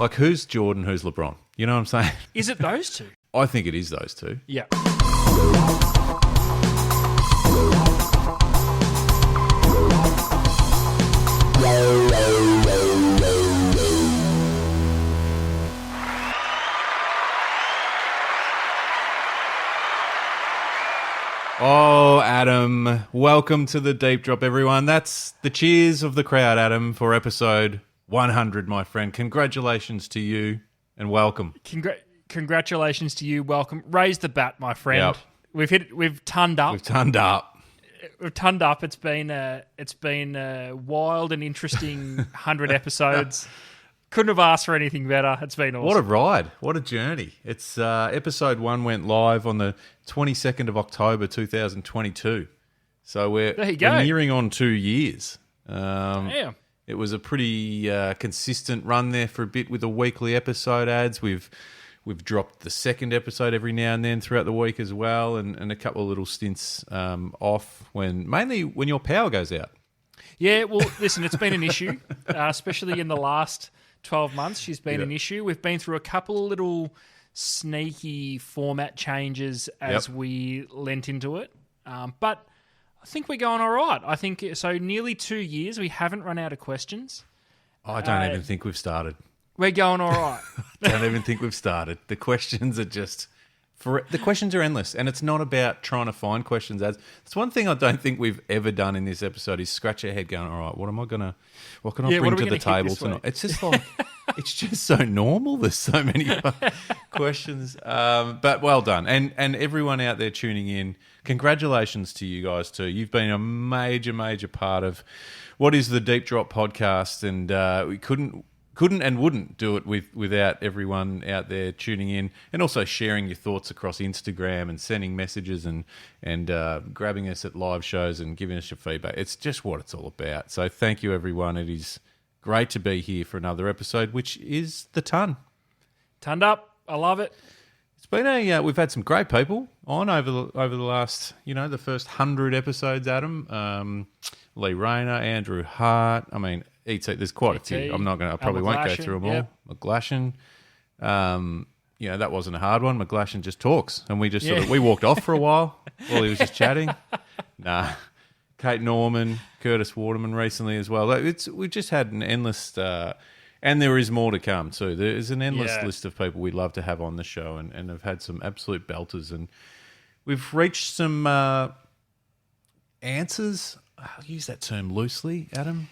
Like, who's Jordan, who's LeBron? You know what I'm saying? Is it those two? I think it is those two. Yeah. Oh, Adam, welcome to the Deep Drop, everyone. That's the cheers of the crowd, Adam, for episode 100, my friend. Congratulations to you and welcome. Congratulations to you. Welcome. Raise the bat, my friend. Yep. We've tonned up. We've turned up. We've tonned up. It's been a wild and interesting 100 episodes. Couldn't have asked for anything better. It's been awesome. What a ride. What a journey. It's episode 1 went live on the 22nd of October 2022. So we're nearing on 2 years. Damn. It was a pretty consistent run there for a bit with the weekly episode ads. We've dropped the second episode every now and then throughout the week as well, and a couple of little stints off mainly when your power goes out. Yeah, well, listen, it's been an issue, especially in the last 12 months. She's been an issue. We've been through a couple of little sneaky format changes as we lent into it. But I think we're going all right. I think so. Nearly 2 years, we haven't run out of questions. I don't even think we've started. We're going all right. I don't even think we've started. The questions are the questions are endless, and it's not about trying to find questions. It's one thing I don't think we've ever done in this episode is scratch our head going, all right, what can I bring to the table tonight? It's just like, it's just so normal. There's so many questions, but well done. And everyone out there tuning in, congratulations to you guys too. You've been a major, major part of what is the Deep Drop podcast, and we couldn't and wouldn't do it without everyone out there tuning in and also sharing your thoughts across Instagram and sending messages and grabbing us at live shows and giving us your feedback. It's just what it's all about. So thank you, everyone. It is great to be here for another episode, which is the ton. Turned up. I love it. It's been we've had some great people on over the last, the first 100 episodes, Adam. Lee Rayner, Andrew Hart. I mean, ET, there's quite a few. I probably won't go through them all. Yep. McGlashan. That wasn't a hard one. McGlashan just talks. And we just we walked off for a while he was just chatting. Nah. Kate Norman, Curtis Waterman recently as well. We've just had an endless, and there is more to come too. There's an endless list of people we'd love to have on the show and have had some absolute belters. And we've reached some answers. I'll use that term loosely, Adam.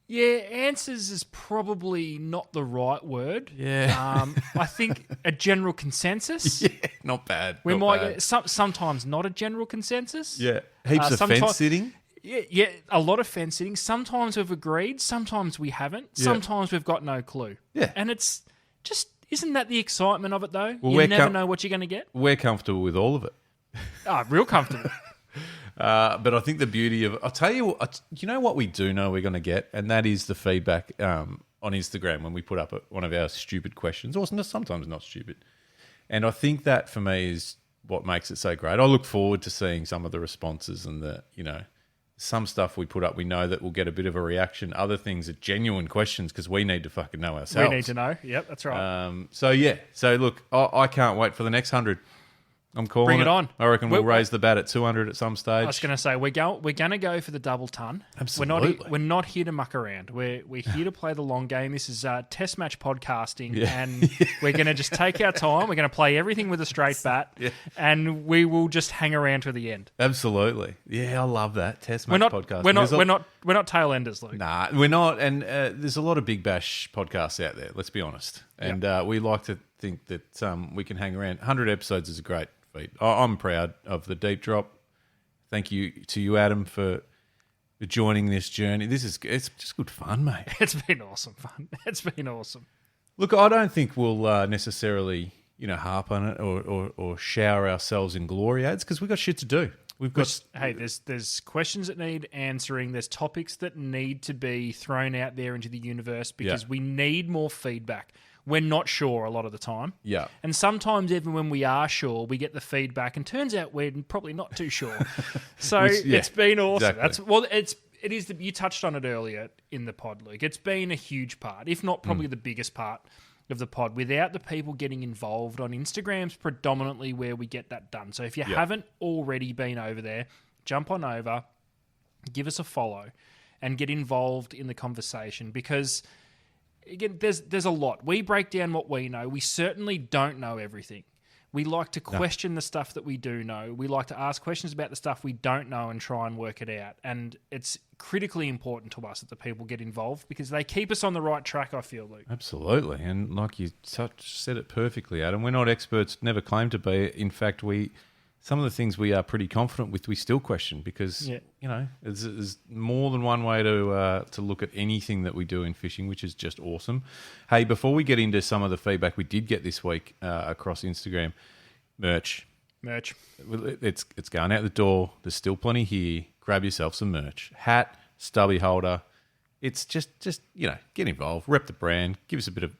Yeah, answers is probably not the right word. Yeah. I think a general consensus. Yeah, not bad. We might get sometimes not a general consensus. Yeah, heaps of fence sitting. Yeah, a lot of fence sitting. Sometimes we've agreed, sometimes we haven't. Yeah. Sometimes we've got no clue. Yeah. And it's just, isn't that the excitement of it though? Well, you never know what you're going to get. We're comfortable with all of it. Real comfortable. But I think the beauty of I'll tell you what we do know we're going to get, and that is the feedback on Instagram when we put up one of our stupid questions, or sometimes not stupid. And I think that for me is what makes it so great. I look forward to seeing some of the responses and some stuff we put up. We know that we'll get a bit of a reaction. Other things are genuine questions because we need to fucking know ourselves. We need to know. Yep, that's right. So look, I can't wait for the next 100. I'm calling Bring it on. I reckon we'll raise the bat at 200 at some stage. I was going to say we're going to go for the double ton. Absolutely. We're not here to muck around. We're here to play the long game. This is test match podcasting, and we're going to just take our time. We're going to play everything with a straight bat, and we will just hang around to the end. Absolutely. Yeah, I love that test match podcast. We're not tail enders, Luke. Nah, we're not. And there's a lot of big bash podcasts out there. Let's be honest. And we like to think that we can hang around. 100 episodes is a great. I'm proud of the Deep Drop. Thank you to you, Adam, for joining this journey. It's just good fun, mate. It's been awesome fun. It's been awesome. Look, I don't think we'll necessarily harp on it or shower ourselves in glory ads because we've got shit to do. There's questions that need answering. There's topics that need to be thrown out there into the universe because we need more feedback. We're not sure a lot of the time. Yeah. And sometimes even when we are sure, we get the feedback and turns out we're probably not too sure. So it's been awesome. Exactly. You touched on it earlier in the pod, Luke. It's been a huge part, if not probably the biggest part of the pod. Without the people getting involved on Instagram's predominantly where we get that done. So if you haven't already been over there, jump on over, give us a follow, and get involved in the conversation, because again, there's a lot. We break down what we know. We certainly don't know everything. We like to question the stuff that we do know. We like to ask questions about the stuff we don't know and try and work it out. And it's critically important to us that the people get involved, because they keep us on the right track, I feel, Luke. Absolutely. And like you said it perfectly, Adam, we're not experts, never claim to be. In fact, some of the things we are pretty confident with, we still question, because, there's more than one way to look at anything that we do in fishing, which is just awesome. Hey, before we get into some of the feedback we did get this week across Instagram, merch. It's going out the door. There's still plenty here. Grab yourself some merch. Hat, stubby holder. It's just get involved, rep the brand, give us a bit of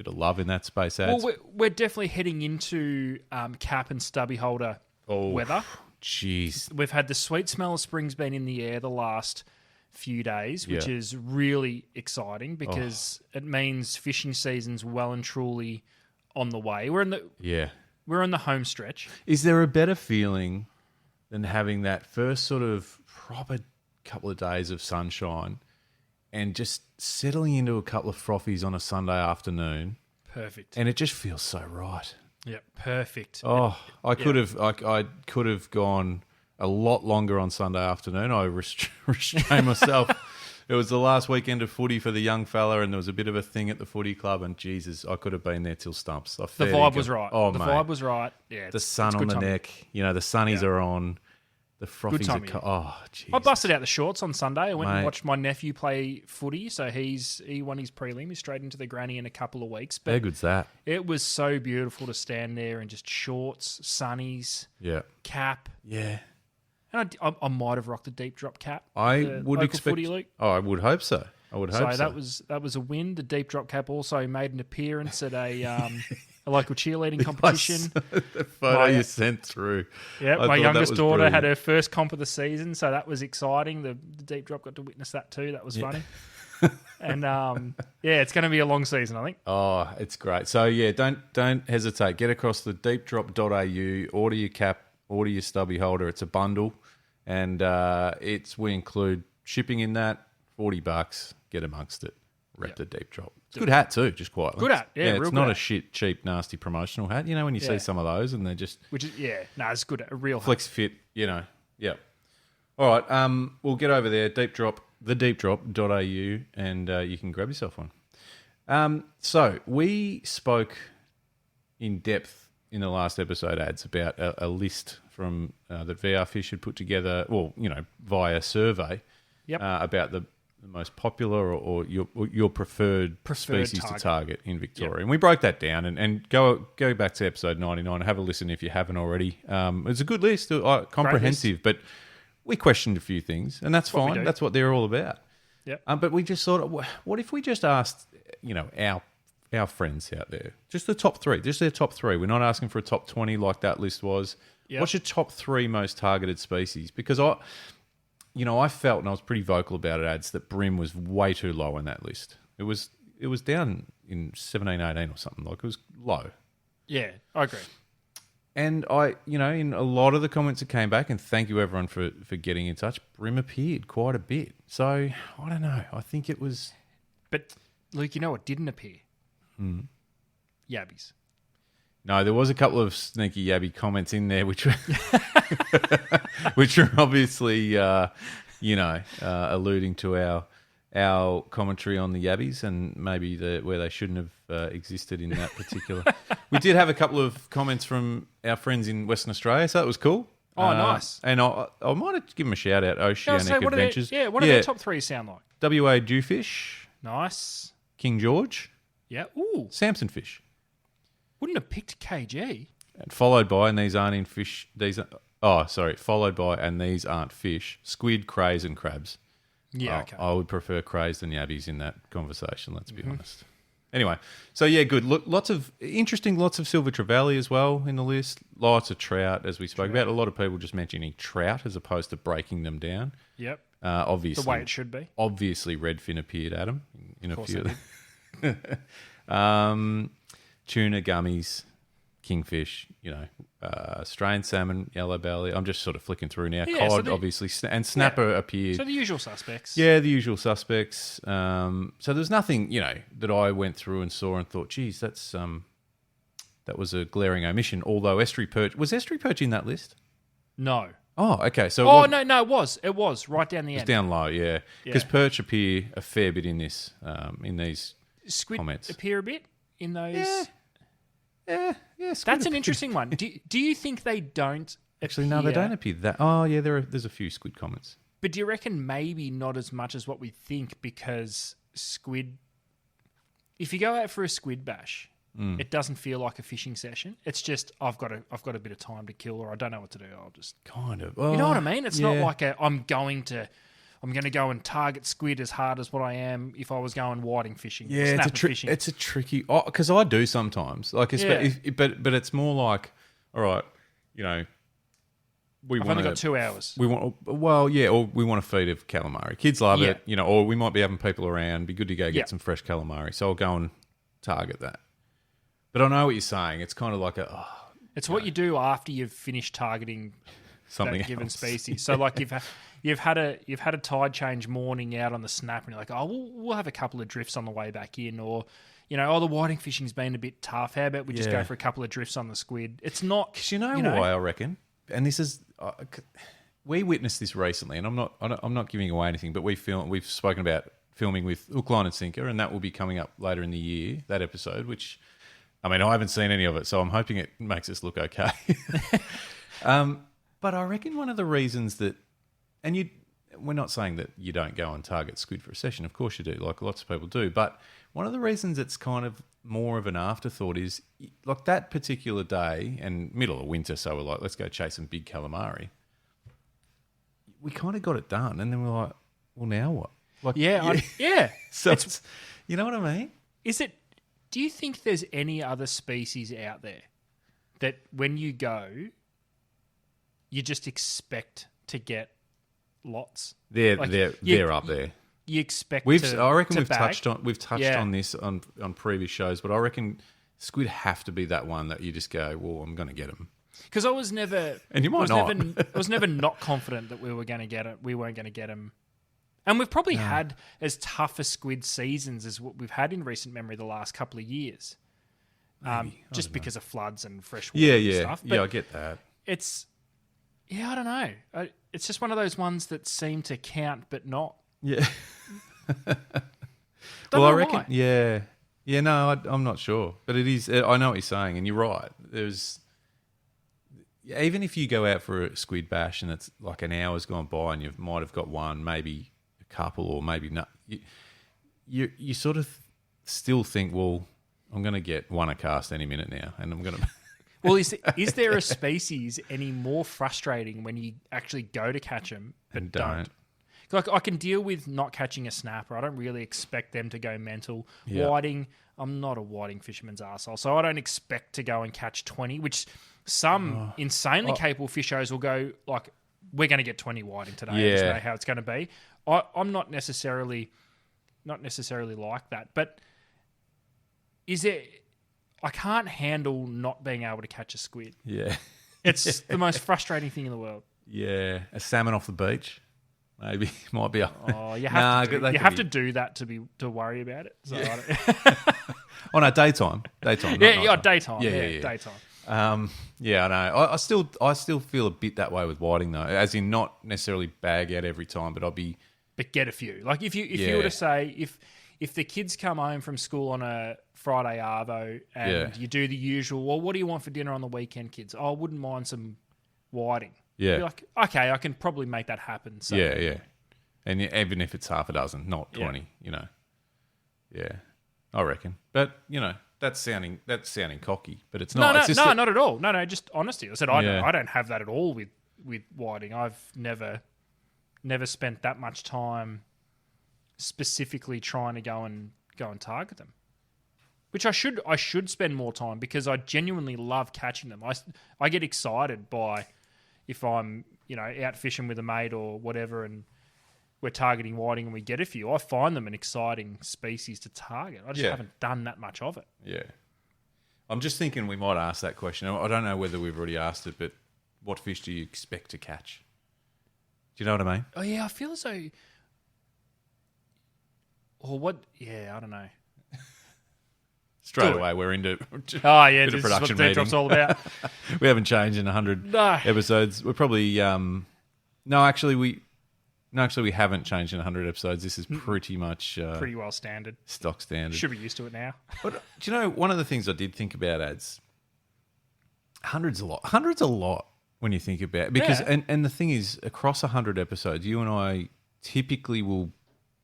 love in that space, ads. Well, we're definitely heading into cap and stubby holder weather. Jeez. We've had the sweet smell of spring's been in the air the last few days, which is really exciting, because it means fishing season's well and truly on the way. We're in the home stretch. Is there a better feeling than having that first sort of proper couple of days of sunshine and just settling into a couple of frothies on a Sunday afternoon? Perfect. And it just feels so right. Yeah, perfect. Oh, I could have gone a lot longer on Sunday afternoon. I restrained myself. It was the last weekend of footy for the young fella, and there was a bit of a thing at the footy club, and Jesus, I could have been there till stumps. The vibe was right. Oh, the mate. vibe was right. Yeah, the sun on the neck. The sunnies are on. The frothies are... Oh, jeez. I busted out the shorts on Sunday. I went and Mate. watched my nephew play footy. So he won his prelim. He's straight into the granny in a couple of weeks. But how good's that? it was so beautiful to stand there in just shorts, sunnies, cap. Yeah. And I might have rocked a deep drop cap. I would expect... Footy, Luke. Oh, I would hope so. So that was a win. The deep drop cap also made an appearance at a local cheerleading competition. The photo you sent through. Yeah, my youngest daughter had her first comp of the season, so that was exciting. The deep drop got to witness that too. That was funny. And it's going to be a long season, I think. Oh, it's great. So don't hesitate. Get across the deepdrop.au, order your cap, order your stubby holder. It's a bundle, and we include shipping in that. $40. Get amongst it. Rep the deep drop. It's a good hat too, just quietly. Good hat, yeah. It's not a shit, cheap, nasty promotional hat. When you see some of those and they're just... Which is, it's good. A real flex fit, yeah. All right, we'll get over there, thedeepdrop.au, and you can grab yourself one. So we spoke in depth in the last episode, ads, about a list from that VR Fish had put together, via survey, about the most popular or your preferred species to target in Victoria. And we broke that down and go back to episode 99 and have a listen if you haven't already. It's a good list, comprehensive, but we questioned a few things, and that's fine. That's what they're all about. Yep. But we just thought, what if we just asked, our friends out there, just the top three, just their top three. We're not asking for a top 20 like that list was. Yep. What's your top three most targeted species? Because I felt, and I was pretty vocal about it, ads, that bream was way too low on that list. It was down in 17, 18 or something. Like, it was low. Yeah, I agree. And in a lot of the comments that came back, and thank you everyone for getting in touch, bream appeared quite a bit. So, I don't know. I think it was... But, Luke, you know what didn't appear? Yabbies. No, there was a couple of sneaky yabby comments in there, which were obviously, alluding to our commentary on the yabbies and maybe where they shouldn't have existed in that particular. We did have a couple of comments from our friends in Western Australia, so that was cool. Oh, nice. And I might have to give them a shout out. Oceanic Adventures. What do their top three sound like? WA Dewfish. Nice. King George. Yeah. Ooh. Samson Fish. Wouldn't have picked KG. And followed by, and these aren't in fish. Followed by, and these aren't fish. Squid, crays, and crabs. Yeah, okay. I would prefer crays than yabbies in that conversation. Let's be honest. Anyway, so yeah, good. Look, lots of silver trevally as well in the list. Lots of trout, as we spoke about. A lot of people just mentioning trout as opposed to breaking them down. Yep. Obviously, the way it should be. Obviously, redfin appeared, Adam, in a few. Tuna, gummies, kingfish, strained salmon, yellow belly. I'm just sort of flicking through now. Yeah, Cod, obviously, and snapper appeared. So the usual suspects. Yeah, the usual suspects. So there's nothing, that I went through and saw and thought, geez, that was a glaring omission. Although estuary perch, was estuary perch in that list? No. Oh, okay. So no, it was. It was right down the end. It's down low, yeah. Because perch appear a fair bit in this, in these Squid comments. appear a bit in those. Yeah. That's an interesting one. Do you think they don't? Actually, no, they don't appear that. Oh, yeah, there's a few squid comments. But do you reckon maybe not as much as what we think, because squid, if you go out for a squid bash, it doesn't feel like a fishing session. It's just I've got a bit of time to kill, or I don't know what to do. I'll just kind of. You know what I mean? It's not like I'm going to go and target squid as hard as what I am if I was going whiting fishing. Yeah, fishing. it's a tricky, because I do sometimes. But it's more like, all right, I've only got 2 hours. or we want a feed of calamari. Kids love it, or we might be having people around. Be good to go get some fresh calamari. So I'll go and target that. But I know what you're saying. It's kind of like it's what you do after you've finished targeting something that given else. species. So like you've had a tide change morning out on the snap, and you're like, we'll have a couple of drifts on the way back in, or the whiting fishing's been a bit tough. How about we just go for a couple of drifts on the squid? It's not. Because why I reckon, and this is we witnessed this recently, and I'm not giving away anything, but we've spoken about filming with hook, line, and sinker, and that will be coming up later in the year. That episode, which. I mean, I haven't seen any of it, so I'm hoping it makes us look okay. But I reckon one of the reasons that, and we're not saying that you don't go and target squid for a session. Of course you do, like lots of people do. But one of the reasons it's kind of more of an afterthought is, like that particular day, and middle of winter, so we're like, let's go chase some big calamari. We kind of got it done, and then we're like, well, now what? Like, yeah. So it's, you know what I mean? Do you think there's any other species out there that when you go, you just expect to get lots? They're up there. You expect. I reckon we've bag. touched on this on previous shows, but I reckon squid have to be that one that you just go, well, I'm going to get them. Because I was never, and you might not. I was never not confident that we were going to get it. We weren't going to get them. And we've probably had as tough a squid seasons as what we've had in recent memory the last couple of years. Just because of floods and fresh water and stuff. But I get that. I don't know. It's just one of those ones that seem to count but not. Yeah. I reckon, why. yeah. Yeah, no, I'm not sure. But it is, I know what you're saying, and you're right. Even if you go out for a squid bash and it's like an hour's gone by and you might have got one, maybe couple, or maybe not, you sort of still think, well, I'm going to get one a cast any minute now, and I'm going to. Well, is there a species any more frustrating when you actually go to catch them but don't? Like, I can deal with not catching a snapper. I don't really expect them to go mental. Yeah. Whiting, I'm not a whiting fisherman's arsehole, so I don't expect to go and catch 20, which some insanely capable fishers will go, like, we're going to get 20 whiting today. I just know how it's going to be. I'm not necessarily like that, but I can't handle not being able to catch a squid. Yeah. It's the most frustrating thing in the world. Yeah. A salmon off the beach, maybe, might be. You have to do that to worry about it. So Oh no, daytime. Daytime. Yeah, Daytime. I know. I still feel a bit that way with whiting though, as in not necessarily bag out every time, but get a few. Like if you were to say if the kids come home from school on a Friday arvo and you do the usual, well, what do you want for dinner on the weekend, kids? Oh, I wouldn't mind some whiting. Yeah. You're like, okay, I can probably make that happen. So. Yeah. And even if it's half a dozen, not 20, Yeah, I reckon. But, that's sounding cocky, but it's not. Not at all. No, just honesty. I said I don't have that at all with whiting. I've never spent that much time specifically trying to go and target them, which I should spend more time, because I genuinely love catching them. I get excited by if I'm out fishing with a mate or whatever, and we're targeting whiting and we get a few, I find them an exciting species to target. I just haven't done that much of it. Yeah. I'm just thinking we might ask that question. I don't know whether we've already asked it, but what fish do you expect to catch? Do you know what I mean? Oh, yeah, I feel as though... Or what... Yeah, I don't know. Straight away, we're into Oh, yeah, this this is what production Deep Drop's all about. We haven't changed in 100 episodes. We're probably... No, actually, we haven't changed in 100 episodes. This is pretty much... pretty well standard. Stock standard. Should be used to it now. But do you know, one of the things I did think about, ads, 100's a lot. 100's a lot when you think about it. Because, and the thing is, across 100 episodes, you and I typically will,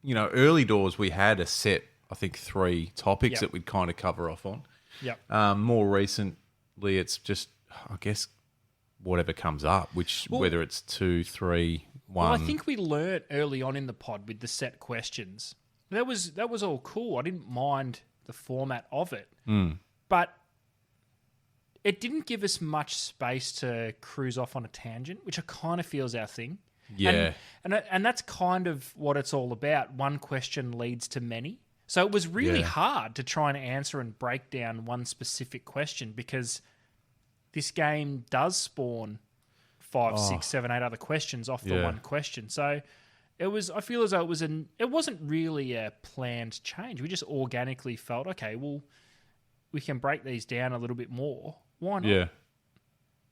early doors we had a set, I think, 3 topics that we'd kind of cover off on. Yep. More recently, it's just, I guess, whatever comes up, whether it's 2, 3, 1. Well, I think we learnt early on in the pod with the set questions. That was all cool. I didn't mind the format of it. But it didn't give us much space to cruise off on a tangent, which I kind of feel is our thing. Yeah. And that's kind of what it's all about. One question leads to many. So it was really hard to try and answer and break down one specific question because this game does spawn 5, 6, 7, 8 other questions off the one question. So I feel as though it wasn't really a planned change. We just organically felt, okay, well, we can break these down a little bit more. Why not? Yeah.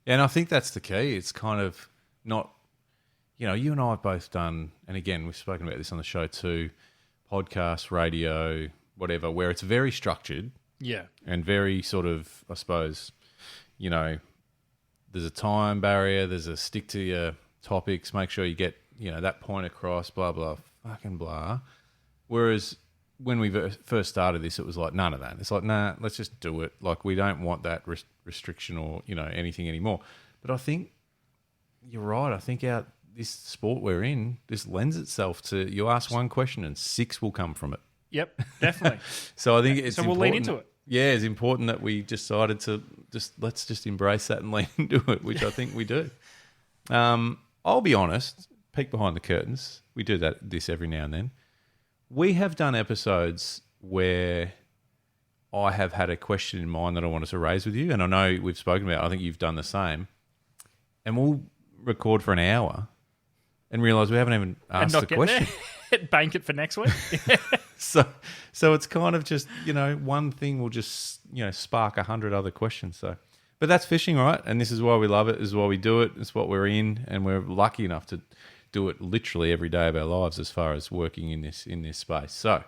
And I think that's the key. It's kind of not, you and I have both done, and again, we've spoken about this on the show too, podcast, radio, whatever, where it's very structured. Yeah. And very sort of, I suppose, there's a time barrier, there's a stick to your topics, make sure you get, that point across, blah, blah, fucking blah. Whereas when we first started this, it was like none of that. It's like, nah, let's just do it. Like, we don't want that restriction or, anything anymore. But I think you're right. I think this sport we're in, this lends itself to, you ask one question and 6 will come from it. Yep, definitely. So I think it's so we'll lean into it. Yeah, it's important that we decided to let's just embrace that and lean into it, which I think we do. I'll be honest, peek behind the curtains. We do this every now and then. We have done episodes where I have had a question in mind that I wanted to raise with you, and I know we've spoken about it. I think you've done the same. And we'll record for an hour and realise we haven't even asked the question. Bank it for next week. So it's kind of just, one thing will just, spark 100 other questions. So, but that's fishing, right? And this is why we love it. This is why we do it. It's what we're in, and we're lucky enough to do it literally every day of our lives as far as working in this space. So,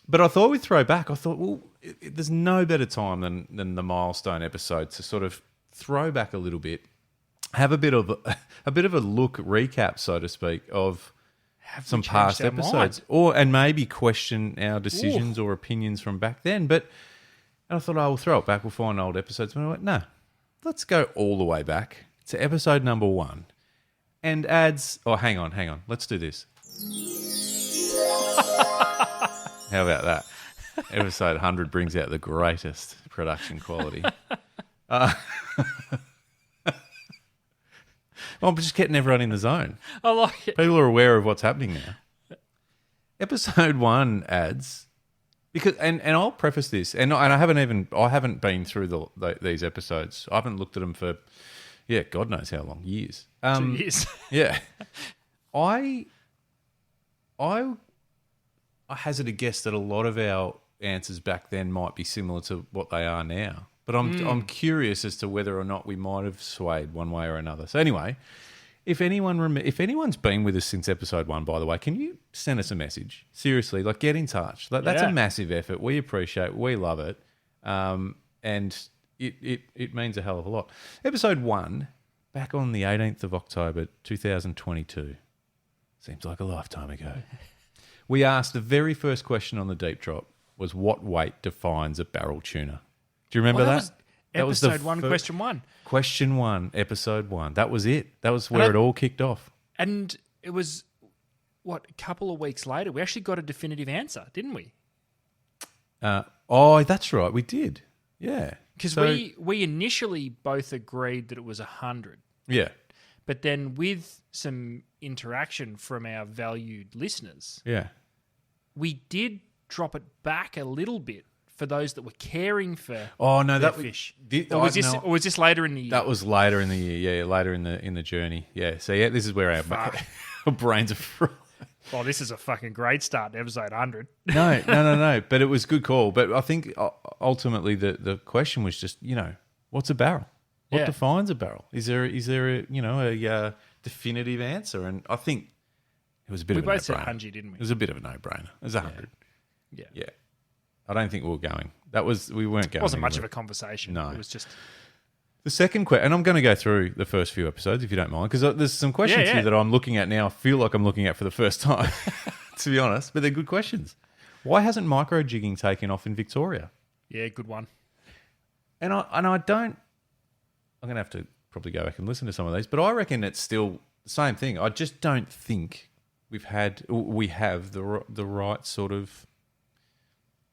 but I thought we'd throw back. I thought, well, there's no better time than the milestone episode to sort of throw back a little bit, have a bit of a look recap, so to speak, of some past episodes, and maybe question our decisions or opinions from back then. But I thought, we'll throw it back. We'll find old episodes. And I went, no, let's go all the way back to episode number 1. And adds, hang on. Let's do this. How about that? Episode 100 brings out the greatest production quality. I'm just getting everyone in the zone. I like it. People are aware of what's happening now. Episode 1 adds, because and I'll preface this, and I haven't been through these episodes. I haven't looked at them for, God knows how long, years. 2 years. Yeah, I hazard a guess that a lot of our answers back then might be similar to what they are now. But I'm curious as to whether or not we might have swayed one way or another. So anyway, if anyone's been with us since episode 1, by the way, can you send us a message? Seriously, get in touch. That's a massive effort. We appreciate it. We love it. And it means a hell of a lot. Episode 1, back on the 18th of October, 2022. Seems like a lifetime ago. We asked the very first question on the Deep Drop was, what weight defines a barrel tuna? Do you remember that? That was episode 1, question 1. Question 1, episode 1. That was it. That was where it all kicked off. And it was, a couple of weeks later, we actually got a definitive answer, didn't we? That's right. We did. Yeah. Because we initially both agreed that it was 100. Yeah. But then with some interaction from our valued listeners, Yeah. we did drop it back a little bit for those that were caring for Oh no, their that fish. Did, Or was this later in the year? That was later in the year. Yeah, later in the journey. Yeah. So yeah, this is where our brains are fried. Well, this is a fucking great start to episode 100. No. But it was a good call. But I think ultimately the question was just, what's a barrel? What Yeah. defines a barrel? Is there a definitive answer? And I think it was a bit We of a both said no-brainer. 100, didn't we? It was a bit of a no-brainer. It was 100. Yeah. Yeah. I don't think we were going. We weren't going. It wasn't much of anywhere. a conversation. No. It was just... The second question, and I'm going to go through the first few episodes if you don't mind, because there's some questions Yeah. here that I'm looking at now. I feel like I'm looking at for the first time, to be honest, but they're good questions. Why hasn't micro jigging taken off in Victoria? Yeah, good one. And I don't. I'm going to have to probably go back and listen to some of these, but I reckon it's still the same thing. I just don't think we have the right sort of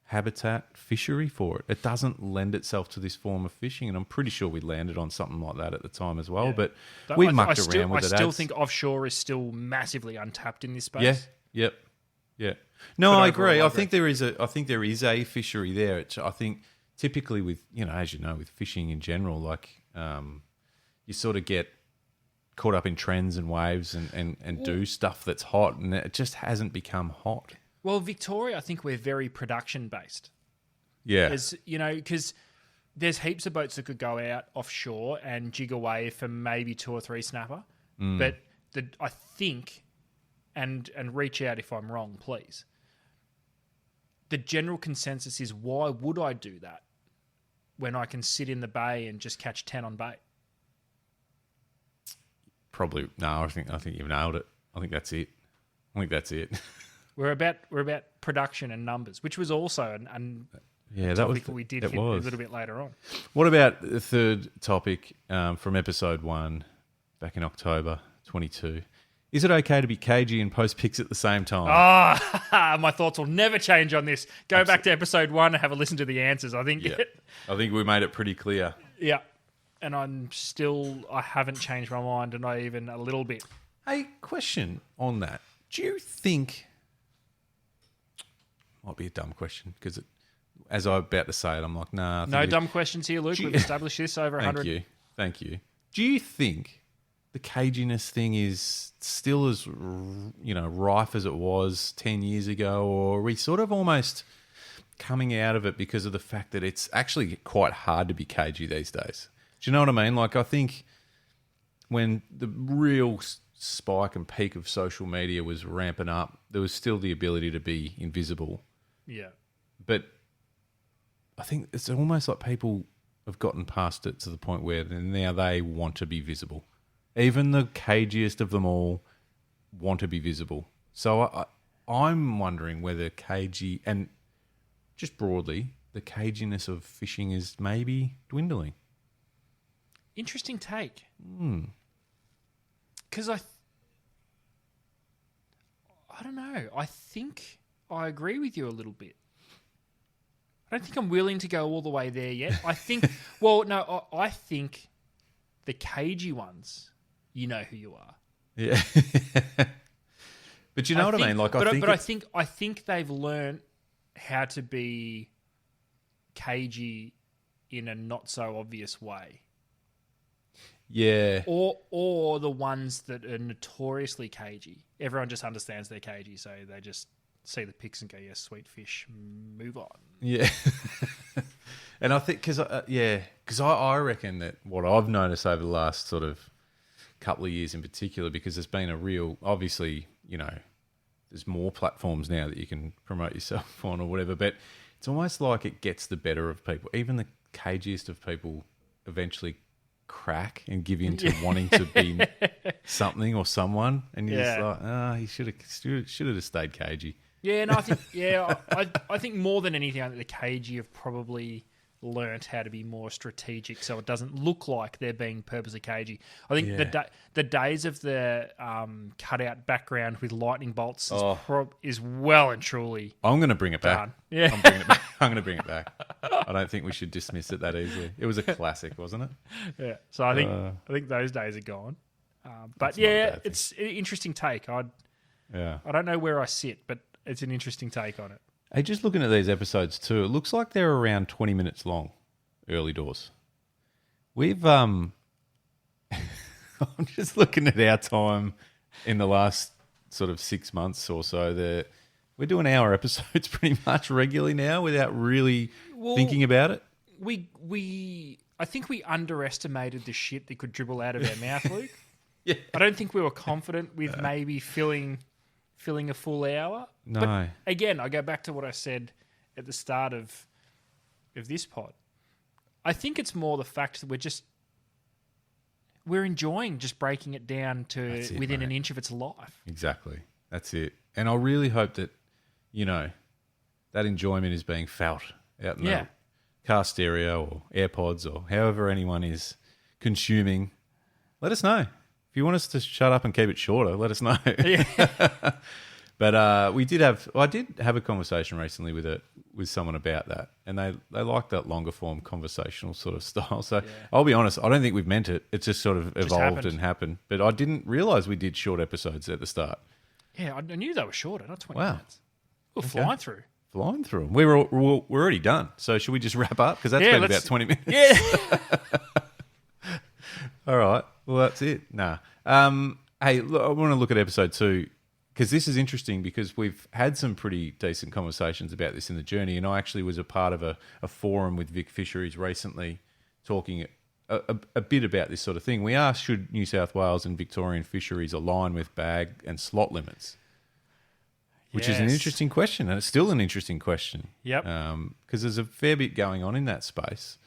habitat fishery for it. It doesn't lend itself to this form of fishing, and I'm pretty sure we landed on something like that at the time as well. Yeah. But we I mucked still, around with I it. still think offshore is still massively untapped in this space. Yeah. No, But I overall, agree. I I think there is a fishery there. I think typically with as you know, with fishing in general, like you sort of get caught up in trends and waves and do stuff that's hot, and it just hasn't become hot. Well, Victoria, I think we're very production based. Yeah. Because there's heaps of boats that could go out offshore and jig away for maybe 2 or 3 snapper. But I think, and reach out if I'm wrong, please. The general consensus is, why would I do that when I can sit in the bay and just catch 10 on bait? Probably no. I think you've nailed it. I think that's it. We're about production and numbers, which was also Yeah, that topic was. we did It hit a was. little bit later on. What about the third topic from episode 1 back in October 22? Is it okay to be cagey and post pics at the same time? My thoughts will never change on this. Go back to episode 1 and have a listen to the answers. I think, Yeah. I think we made it pretty clear. yeah. And I haven't changed my mind, and not even a little bit. Hey, question on that. Do you think, might be a dumb question, because as I'm about to say it, I'm like, nah. I think No it- dumb questions here, Luke. We've established this over 100. Thank you. Do you think the caginess thing is still as rife as it was 10 years ago, or are we sort of almost coming out of it because of the fact that it's actually quite hard to be cagey these days? Do you know what I mean? Like, I think when the real spike and peak of social media was ramping up, there was still the ability to be invisible. Yeah. But I think it's almost like people have gotten past it to the point where now they want to be visible. Even the cagiest of them all want to be visible. So I'm wondering whether cagey, and just broadly, the caginess of fishing is maybe dwindling. Interesting take. Because I don't know. I think I agree with you a little bit. I don't think I'm willing to go all the way there yet. I think, I think the cagey ones, you know who you are. Yeah. But you know what I mean? Like, I think they've learned how to be cagey in a not so obvious way. yeah. Or the ones that are notoriously cagey. Everyone just understands they're cagey, so they just see the pics and go, yes, sweet fish, move on. Yeah. And I think, because I reckon that what I've noticed over the last sort of couple of years in particular, because there's been a real, obviously, there's more platforms now that you can promote yourself on or whatever, but it's almost like it gets the better of people. Even the cagiest of people eventually crack and give in to wanting to be something or someone, and you're just like, he should have just stayed cagey. Yeah, no, I think I think more than anything, I think the cagey have probably learnt how to be more strategic, so it doesn't look like they're being purposely cagey. I think the days of the cutout background with lightning bolts is well and truly. I'm going to bring it back. done. Yeah. I'm going to bring it back. I don't think we should dismiss it that easily. It was a classic, wasn't it? Yeah, so I think those days are gone. But That's not a yeah, bad thing. it's an interesting take. I Yeah. don't know where I sit, but it's an interesting take on it. Hey, just looking at these episodes too, it looks like they're around 20 minutes long, early doors. We've, I'm just looking at our time in the last sort of 6 months or so. We're doing hour episodes pretty much regularly now without really thinking about it. I think we underestimated the shit that could dribble out of our mouth, Luke. Yeah. I don't think we were confident with maybe filling a full hour. No. But again, I go back to what I said at the start of this pod. I think it's more the fact that we're enjoying just breaking it down to That's it, within mate. an inch of its life. Exactly. That's it. And I really hope that, that enjoyment is being felt out in Yeah. the car stereo or AirPods or however anyone is consuming. Let us know. If you want us to shut up and keep it shorter, let us know. Yeah. But I did have a conversation recently with someone about that, and they like that longer form conversational sort of style. So I'll be honest, I don't think we've meant it. It's just sort of evolved and happened. But I didn't realise we did short episodes at the start. Yeah, I knew they were shorter, not 20 Wow. minutes. We were flying through. Flying through them. We're already done. So should we just wrap up? Because that's been about 20 minutes. Yeah. All right. Well, that's it. Nah. Hey, look, I want to look at episode 2 because this is interesting because we've had some pretty decent conversations about this in the journey, and I actually was a part of a forum with Vic Fisheries recently talking a bit about this sort of thing. We asked, should New South Wales and Victorian fisheries align with bag and slot limits? Which is an Yes. interesting question, and it's still an interesting question. Yep. Because there's a fair bit going on in that space.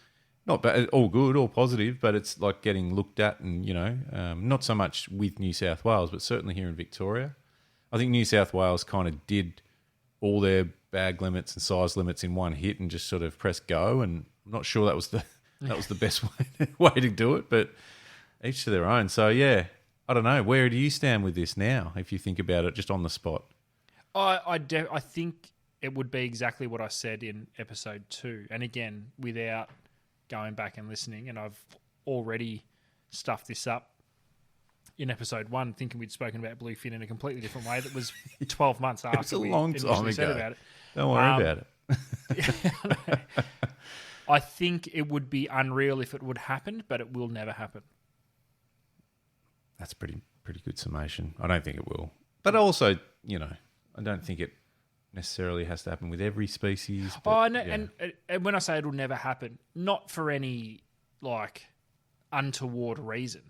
Not bad, all good, all positive, but it's like getting looked at, and not so much with New South Wales, but certainly here in Victoria. I think New South Wales kind of did all their bag limits and size limits in one hit and just sort of press go, and I'm not sure that was the best way to do it, but each to their own. So yeah, I don't know. Where do you stand with this now? If you think about it, just on the spot. I think it would be exactly what I said in episode 2. And again, without going back and listening, and I've already stuffed this up in episode 1, thinking we'd spoken about bluefin in a completely different way that was 12 months after It's a we long time initially said ago. about it. Don't worry about it. I think it would be unreal if it would happen, but it will never happen. That's pretty good summation. I don't think it will. But also, I don't think it necessarily has to happen with every species. But, and when I say it'll never happen, not for any untoward reason.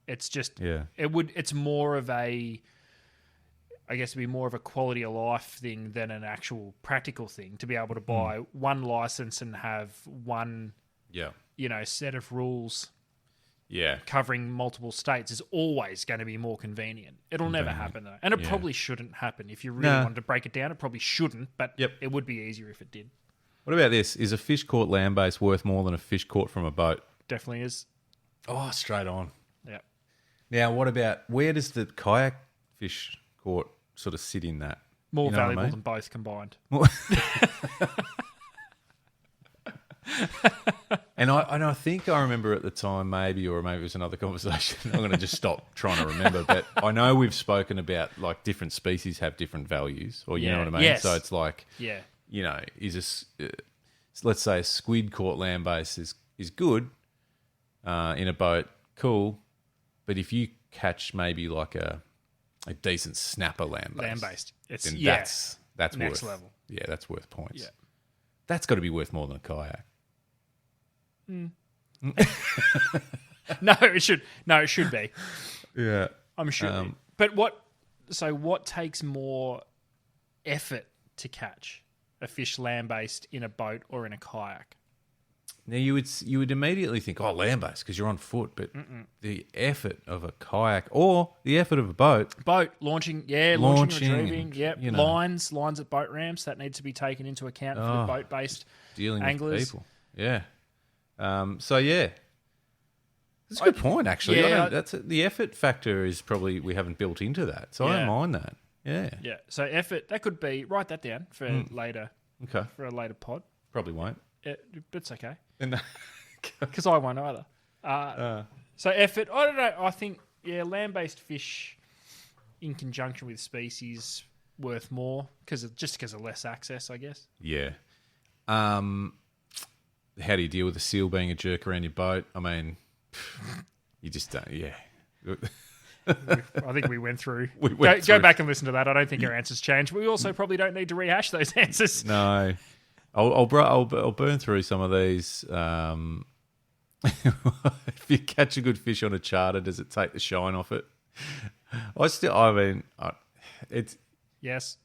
It's just it's more of I guess it'd be more of a quality of life thing than an actual practical thing to be able to buy one license and have one set of rules covering multiple states is always going to be more convenient. It'll never happen though. And it probably shouldn't happen. If you really wanted to break it down, it probably shouldn't, but it would be easier if it did. What about this? Is a fish caught land-based worth more than a fish caught from a boat? Definitely is. Oh, straight on. Yeah. Now, what about, where does the kayak fish caught sort of sit in that? More You know what I valuable mean? than both combined. And I think I remember at the time, maybe it was another conversation. I'm going to just stop trying to remember. But I know we've spoken about different species have different values, or you know what I mean. Yes. So it's like, let's say a squid caught land based is good in a boat, cool. But if you catch maybe like a decent snapper land Land-based. It's then that's next worth, level. Yeah, that's worth points. Yeah. That's got to be worth more than a kayak. No, it should be. Yeah. I'm sure. But what takes more effort to catch a fish land-based in a boat or in a kayak? Now you would immediately think, oh, land-based because you're on foot, but the effort of a kayak or the effort of a boat, Launching, Launching retrieving, and, lines at boat ramps that need to be taken into account for the boat-based dealing anglers. with people, so yeah, that's a good point. Actually, the effort factor is probably we haven't built into that, so I don't mind that. Yeah, Yeah. So effort that could be write that down for later okay, for a later pod. probably won't. But it's okay And because I won't either. So effort, I don't know. I think, land-based fish in conjunction with species worth more because of less access, I guess. Yeah. How do you deal with a seal being a jerk around your boat? I mean, you just don't. Yeah. I think we went through. went Go back and listen to that. I don't think our answers changed. We also probably don't need to rehash those answers. No. I'll burn through some of these. If you catch a good fish on a charter, does it take the shine off it? Yes.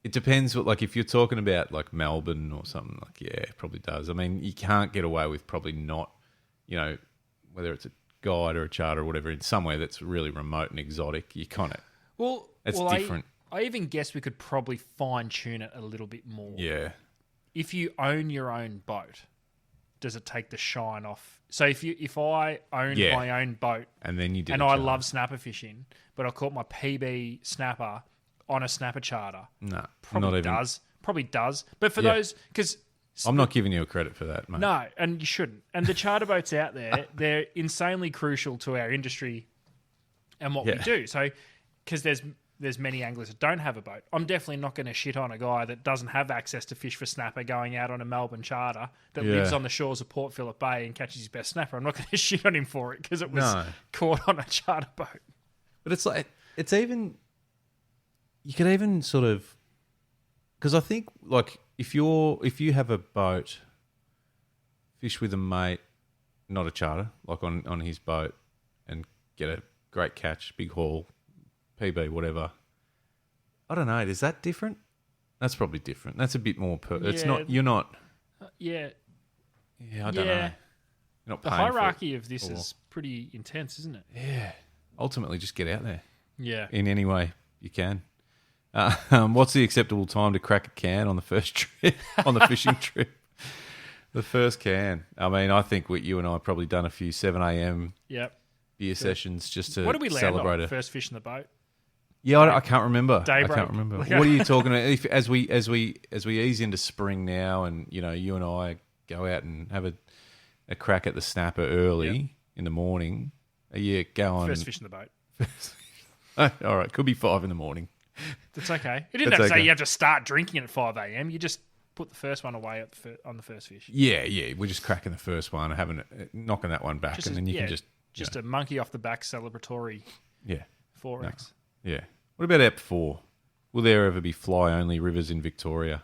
It depends. Like if you're talking about like Melbourne or something, like it probably does. I mean, you can't get away with probably not, whether it's a guide or a charter or whatever, in somewhere that's really remote and exotic. You kind of it's different. I even guess we could probably fine tune it a little bit more. Yeah. If you own your own boat, does it take the shine off? So if I owned my own boat and then you did, and I love snapper fishing, but I caught my PB snapper on a snapper charter, probably does. But for those, because I'm not giving you a credit for that, mate. No, and you shouldn't. And the charter boats out there, they're insanely crucial to our industry and what we do. So, because there's many anglers that don't have a boat. I'm definitely not going to shit on a guy that doesn't have access to fish for snapper going out on a Melbourne charter that lives on the shores of Port Phillip Bay and catches his best snapper. I'm not going to shit on him for it because it was caught on a charter boat. But it's like, you could even sort of, because I think like if you have a boat, fish with a mate, not a charter, like on his boat, and get a great catch, big haul, PB, whatever. I don't know. Is that different? That's probably different. That's a bit more. It's not. You're not. Yeah, I don't know. You're not the hierarchy of this is pretty intense, isn't it? Yeah. Ultimately, just get out there. Yeah. In any way you can. What's the acceptable time to crack a can on the first trip, on the fishing trip? The first can. I mean, I think you and I have probably done a few 7 a.m. beer sessions just to what did we land celebrate on? First fish in the boat. Yeah, I can't remember. Daybreak. I can't remember. What are you talking about? As we ease into spring now, and you and I go out and have a crack at the snapper early in the morning. Are you going first fish in the boat? All right, could be 5 in the morning. That's okay. It didn't have to say you have to start drinking at 5 a.m. You just put the first one away on the first fish. Yeah. We're just cracking the first one, knocking that one back, and then you can just a monkey off the back celebratory. 4X. No. Yeah. What about Ep 4? Will there ever be fly-only rivers in Victoria?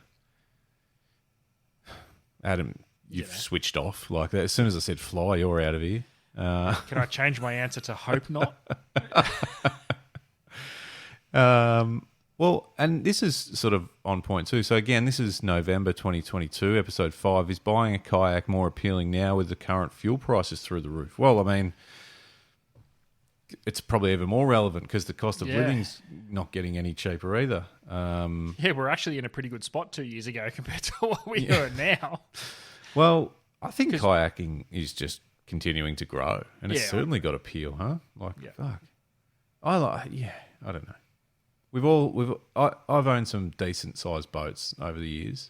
Adam, you've switched off like that. As soon as I said fly, you're out of here. Can I change my answer to hope not? Well, and this is sort of on point too. So again, this is November 2022, episode 5. Is buying a kayak more appealing now with the current fuel prices through the roof? Well, I mean, it's probably even more relevant because the cost of living's not getting any cheaper either. We're actually in a pretty good spot 2 years ago compared to what we are now. Well, I think kayaking is just continuing to grow, and it's certainly got appeal, huh? Fuck. I don't know. I've owned some decent sized boats over the years,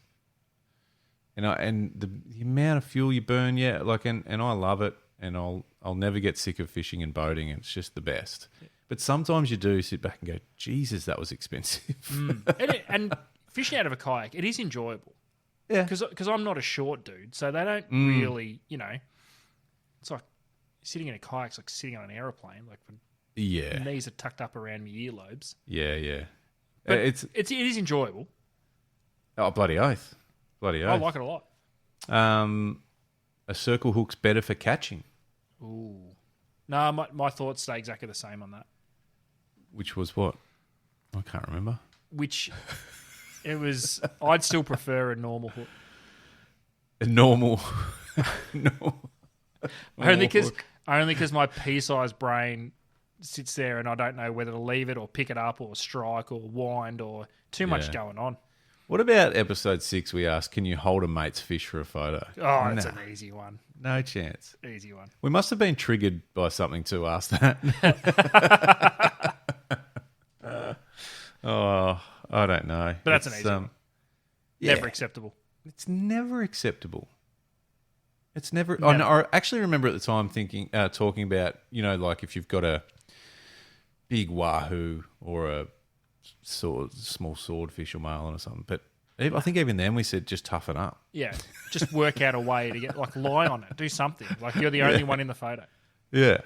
and the amount of fuel you burn, and I love it, and I'll never get sick of fishing and boating. And it's just the best. But sometimes you do sit back and go, Jesus, that was expensive. And fishing out of a kayak, it is enjoyable. Yeah, because I'm not a short dude, so they don't really, it's like sitting in a kayak's like sitting on an aeroplane, like. My knees are tucked up around my earlobes. Yeah. But it is enjoyable. Oh, bloody oath. I like it a lot. A circle hook's better for catching. Ooh. No, my thoughts stay exactly the same on that. Which was what? I can't remember. I'd still prefer a normal hook. A normal. Only because my pea-sized brain sits there and I don't know whether to leave it or pick it up or strike or wind or too much going on. What about episode 6? We asked, can you hold a mate's fish for a photo? Oh, that's an easy one. No chance. Easy one. We must have been triggered by something to ask that. I don't know. But that's an easy one. Never acceptable. It's never acceptable. It's never. Never. I actually remember at the time talking about, like if you've got a big wahoo or a small swordfish or marlin or something. But I think even then we said just toughen up. Yeah, just work out a way to get lie on it, do something. Like you're the only one in the photo. Yeah.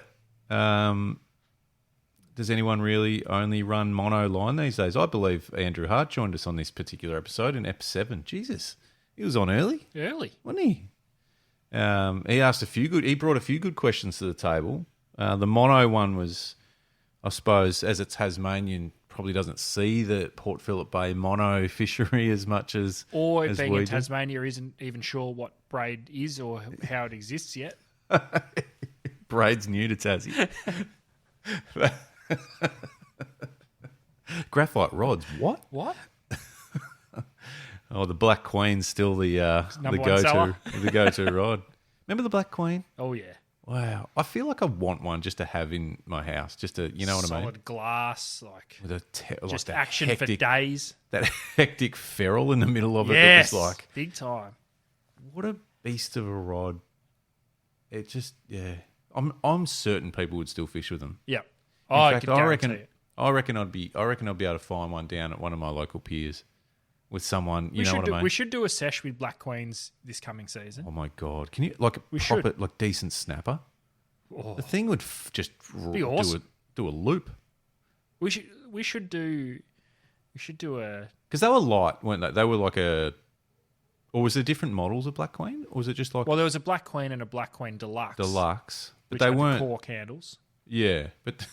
Does anyone really only run mono line these days? I believe Andrew Hart joined us on this particular episode in Ep 7. Jesus, he was on early, wasn't he? He brought a few good questions to the table. The mono one was, I suppose, as a Tasmanian, probably doesn't see the Port Phillip Bay mono fishery as much as being we in do. Tasmania isn't even sure what braid is or how it exists yet. Braid's new to Tassie. Graphite rods, what? What? Oh, the Black Queen's still the Number one seller. go-to rod. Remember the Black Queen? Oh yeah. Wow, I feel like I want one just to have in my house, just to, you know what I mean? Solid glass, With a just that action for days. That hectic ferrule in the middle of it. Yes, That was like, big time. what a beast of a rod! It just, yeah. I'm certain people would still fish with them. Yep. In I fact, could guarantee it. I reckon I'd be able to find one down at one of my local piers with someone. You know what I mean? We should do a sesh with Black Queens this coming season. Oh my god! Can you like decent snapper? Oh, The thing would just Be awesome. do a loop we should do a because they were light, weren't they? They were like or was there different models of Black Queen, or was it just like there was a Black Queen and a Black Queen Deluxe. deluxe? But which they had the weren't. cork handles. Yeah, but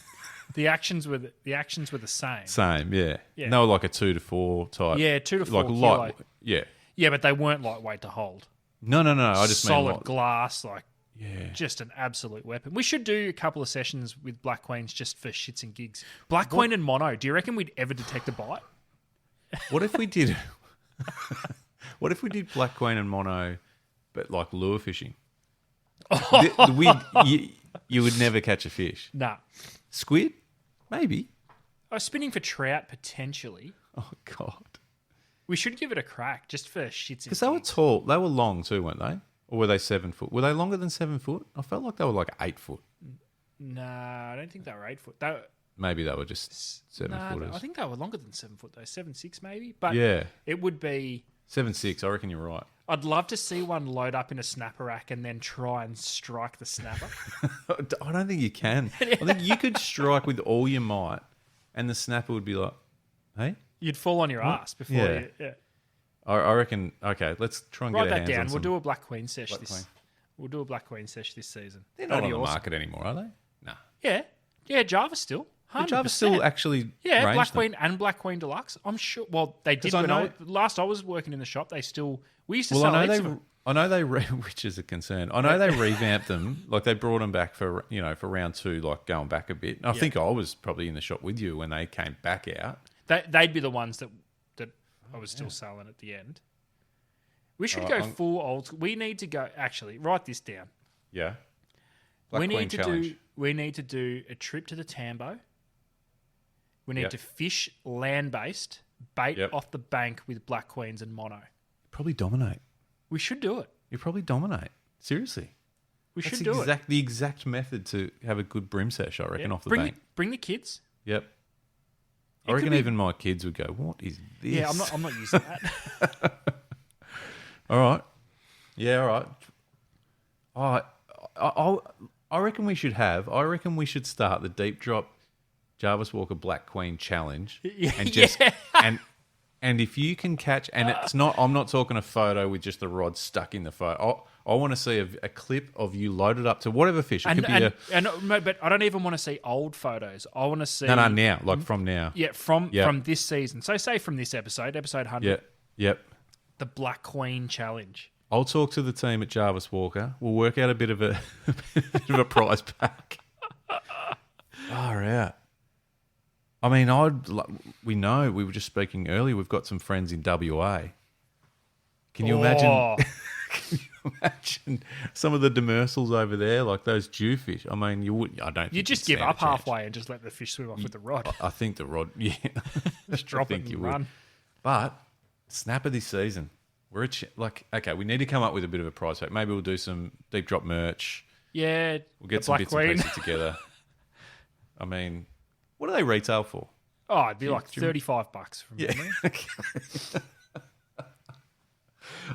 The actions were the same. same. Yeah. Yeah. And they were like a 2 to 4 type. Yeah, 2 to 4 like kilo. light. Yeah. Yeah, but they weren't lightweight to hold. No. I just Solid mean glass, yeah. just an absolute weapon. We should do a couple of sessions with Black Queens just for shits and gigs. Black Queen and mono. Do you reckon we'd ever detect a bite? What if we did? What if we did Black Queen and mono, but like lure fishing? You would never catch a fish. Nah. Squid, maybe. I was spinning for trout potentially. Oh god. We should give it a crack just for shits and Because they were gigs. tall. They were long too, weren't they? Or were they 7 foot? Were they longer than 7 foot? I felt like they were like 8 foot. Nah, I don't think they were 8 foot. Maybe they were just 7 footers. I think they were longer than 7 foot though. 7'6" maybe. But Yeah. it would be. 7'6". I reckon you're right. I'd love to see one load up in a snapper rack and then try and strike the snapper. I don't think you can. I think you could strike with all your might, and the snapper would be like, "Hey." You'd fall on your ass before Yeah. you. Yeah. I reckon. Okay, let's try and Write get our that hands down. on We'll some. do a Black Queen sesh Black this. Queen. We'll do a Black Queen sesh this season. They're not on That'd the be awesome. market anymore, are they? No. Yeah, Java still. 100%. Java still actually. Yeah, range Black them. Queen and Black Queen Deluxe. I'm sure. Well, they did. I When know- last I was working in the shop, we used to Well, sell I heaps know of they. them. I know they, which is a concern. I know they revamped them. Like they brought them back for for round 2, like going back a bit. I think I was probably in the shop with you when they came back out. They'd be the ones that I was still selling at the end. We should go full old. We need to go. Actually, write this down. Yeah. We need to do a trip to the Tambo. We need Yep. to fish land based bait Yep. off the bank with Black Queens and mono. Probably dominate. We should do it. You probably dominate. Seriously. We That's should do it. the exact method to have a good brim sesh, I reckon, Yeah. off the bank. Bring the kids. Yep. It I reckon could be- even my kids would go, "What is this?" Yeah, I'm not using that. All right. Yeah, all right. I reckon we should start the deep drop Jarvis Walker Black Queen challenge. And just and if you can catch, and it's not, I'm not talking a photo with just the rod stuck in the photo. I want to see a clip of you loaded up to whatever fish. It could be But I don't even want to see old photos. I want to see no, now, like from now. Yeah, from this season. So say from this episode 100, Yep. the Black Queen challenge. I'll talk to the team at Jarvis Walker. We'll work out a bit of a prize pack. Far out. I mean, we were just speaking earlier. We've got some friends in WA. Can you imagine? Oh, Can you imagine some of the demersals over there, like those jewfish? I mean, you would. I don't. you think just you'd give stand up a chance. halfway and just let the fish swim off with the rod. I think the rod. Yeah, Just drop I it think and you would. run. But snapper this season, Okay, we need to come up with a bit of a price tag. Maybe we'll do some deep drop merch. Yeah. We'll get the some Black bits Queen. and pieces together. I mean, what do they retail for? Oh, it'd be like $35 from memory.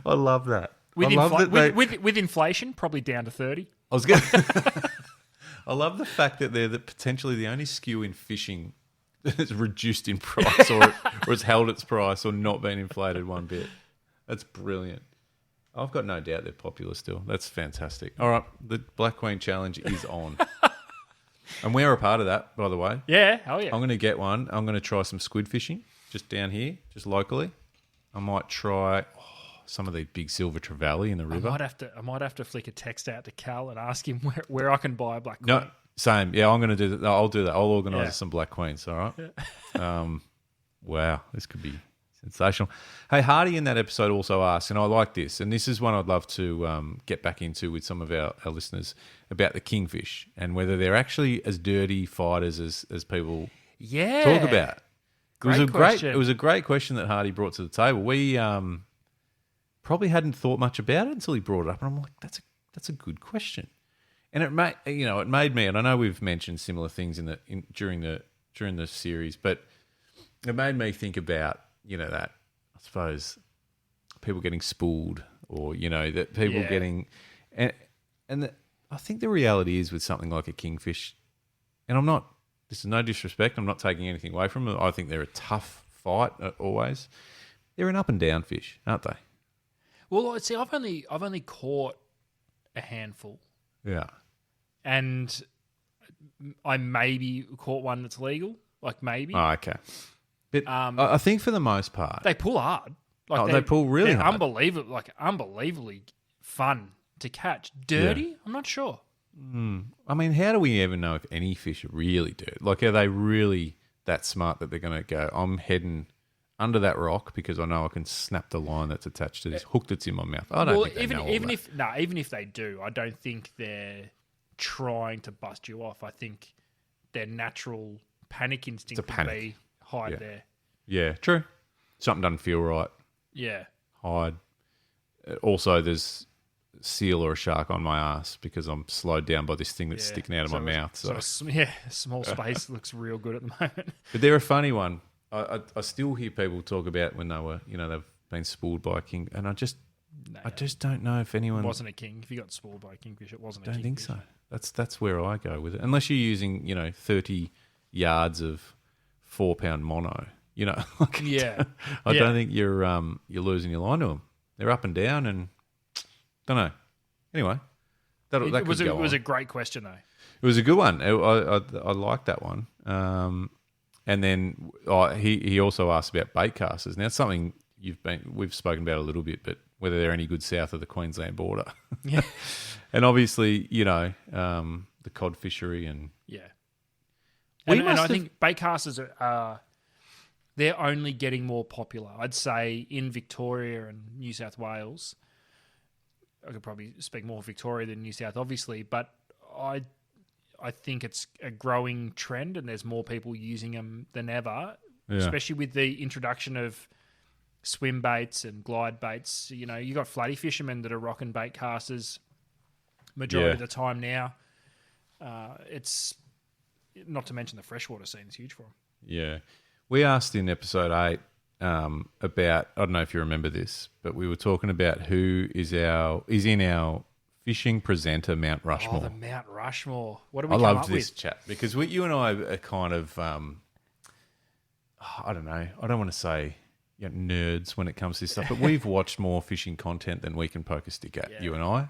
I love that. With inflation, probably down to 30. I was going. I love the fact that they're potentially the only skew in fishing that has reduced in price, or has held its price, or not been inflated one bit. That's brilliant. I've got no doubt they're popular still. That's fantastic. All right, the Black Queen Challenge is on. And we're a part of that, by the way. Yeah, hell yeah. I'm going to get one. I'm going to try some squid fishing just down here, just locally. I might try some of the big silver trevally in the river. I might have to flick a text out to Cal and ask him where I can buy a Black Queen. No, same. Yeah, I'm going to do that. I'll do that. I'll organise some Black Queens, all right? Yeah. Wow, this could be sensational. Hey, Hardy in that episode also asked, and I like this, and this is one I'd love to get back into with some of our listeners, about the kingfish and whether they're actually as dirty fighters as people talk about. It was a great question that Hardy brought to the table. We probably hadn't thought much about it until he brought it up, and I'm like, that's a good question. And it made me, and I know we've mentioned similar things during the series, but it made me think about, that, I suppose, people getting spooled, or, that people getting... And I think the reality is with something like a kingfish, and this is no disrespect, I'm not taking anything away from them. I think they're a tough fight always. They're an up and down fish, aren't they? Well, see, I've only caught a handful. Yeah. And I maybe caught one that's legal, like maybe. Oh, okay. But I think for the most part... They pull hard. They pull really hard. Unbelievably fun to catch. Dirty? Yeah. I'm not sure. I mean, how do we ever know if any fish are really dirty? Like, are they really that smart that they're going to go, I'm heading under that rock because I know I can snap the line that's attached to this hook that's in my mouth? I don't think they know even if they do, I don't think they're trying to bust you off. I think their natural panic instinct would be hide there. Yeah, true. Something doesn't feel right. Yeah. Hide. Also, there's a seal or a shark on my ass because I'm slowed down by this thing that's sticking out of my mouth. Small space looks real good at the moment. But they're a funny one. I still hear people talk about when they were, they've been spooled by a king, and I just don't know if anyone... It wasn't a king. If you got spooled by a kingfish, it wasn't a kingfish. I don't think so. That's where I go with it. Unless you're using, 30 yards of 4-pound mono, I don't think you're losing your line to them. They're up and down, and don't know. Anyway, it was a great question though. It was a good one. I liked that one. And then he also asked about bait casters. Now, it's something we've spoken about a little bit, but whether they're any good south of the Queensland border. Yeah. And obviously, the cod fishery and I think bait casters they're only getting more popular. I'd say in Victoria and New South Wales. I could probably speak more Victoria than New South, obviously, but I think it's a growing trend, and there's more people using them than ever, especially with the introduction of swim baits and glide baits. You got flatty fishermen that are rocking bait casters majority of the time now. It's not to mention the freshwater scene is huge for them. Yeah. We asked in episode 8 about, I don't know if you remember this, but we were talking about who is in our fishing presenter Mount Rushmore. Oh, the Mount Rushmore. What did we come up with? I loved this chat because you and I are kind of, I don't know, I don't want to say nerds when it comes to this stuff, but we've watched more fishing content than we can poke a stick at, you and I.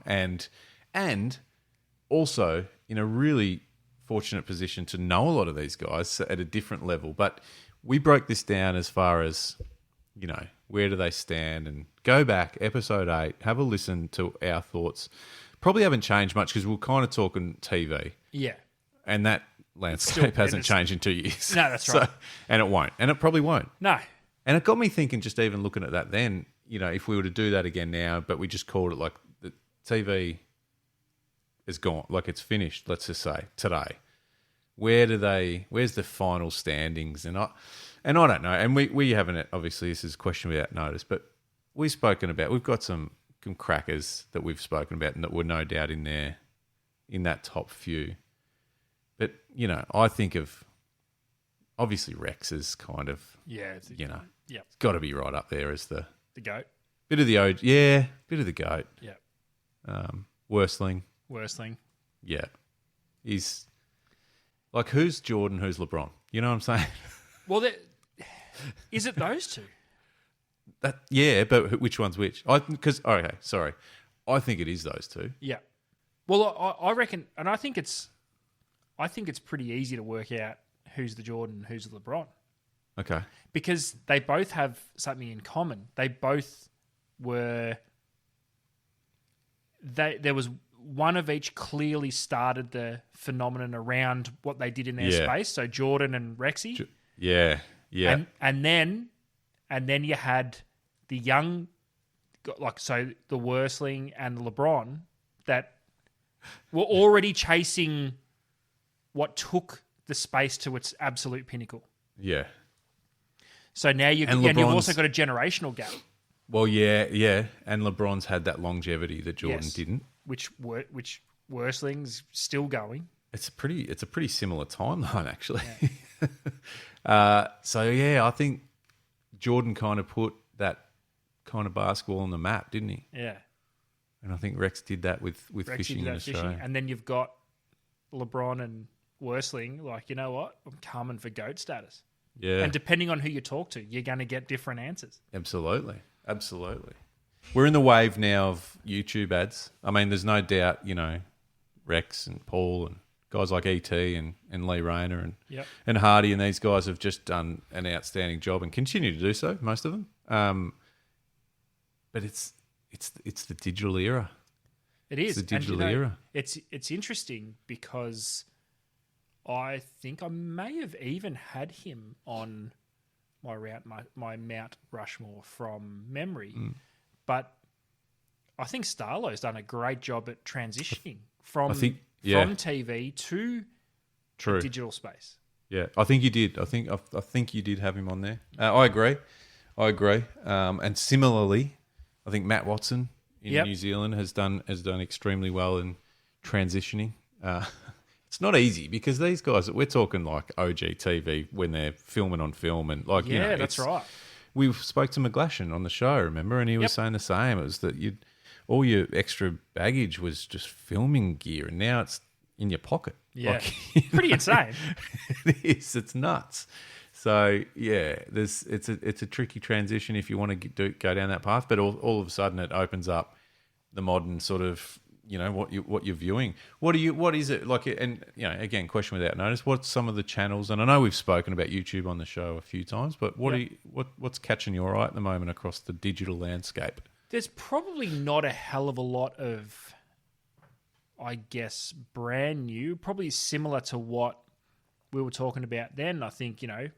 And also in a really fortunate position to know a lot of these guys at a different level. But we broke this down as far as, where do they stand, and go back, episode 8, have a listen to our thoughts. Probably haven't changed much because we're kind of talking TV. Yeah. And that landscape hasn't changed in 2 years. No, that's right. And it won't. And it probably won't. No. And it got me thinking, just even looking at that then, if we were to do that again now, but we just called it like the TV is gone, like it's finished, let's just say, today. Where's the final standings? And I don't know. And we haven't, obviously this is a question without notice, but we've got some crackers that we've spoken about and that were no doubt in there, in that top few. But, you know, I think of, obviously Rex is kind of, It's got to be right up there as the goat. bit of the goat. Yeah. Worstling. Yeah. He's like, who's Jordan, who's LeBron? You know what I'm saying? Well, is it those two? But which one's which? I think it is those two. Yeah. Well, I reckon, and I think it's pretty easy to work out who's the Jordan, who's the LeBron, Okay. because they both have something in common. They both were. There was one of each clearly started the phenomenon around what they did in their space. So Jordan and Rexy. Yeah. And then you had the young, the Worstling and the LeBron that were already chasing what took the space to its absolute pinnacle. Yeah. So now you've also got a generational gap. Well, yeah. And LeBron's had that longevity that Jordan didn't. Which Worstling's still going. It's a pretty similar timeline, actually. Yeah. I think Jordan kind of put that kind of basketball on the map, didn't he? Yeah. And I think Rex did that with Rex fishing in Australia. And then you've got LeBron and Worstling, like, you know what? I'm coming for GOAT status. Yeah. And depending on who you talk to, you're going to get different answers. Absolutely. We're in the wave now of YouTube ads. I mean, there's no doubt, you know, Rex and Paul and guys like ET and Lee Rayner and Hardy and these guys have just done an outstanding job and continue to do so, most of them. But it's the digital era. It is. It's the digital era. It's interesting because I think I may have even had him on my Mount Rushmore from memory. But I think Starlow's done a great job at transitioning from TV to digital space. Yeah, I think you did. I think you did have him on there. I agree. And similarly, I think Matt Watson in New Zealand has done extremely well in transitioning. It's not easy because these guys, we're talking like OG TV when they're filming on film and like, you know, that's right. We spoke to McGlashan on the show, remember? And he was saying the same. It was that all your extra baggage was just filming gear and now it's in your pocket. Yeah. Pretty insane. It is. It's nuts. So, yeah, it's a tricky transition if you want to go down that path, but all of a sudden it opens up the modern sort of, you know, what you're viewing. What is it like? And, you know, again, question without notice. What's some of the channels? And I know we've spoken about YouTube on the show a few times, but what's catching your eye at the moment across the digital landscape? There's probably not a hell of a lot of, I guess, brand new. Probably similar to what we were talking about then. I think, you know,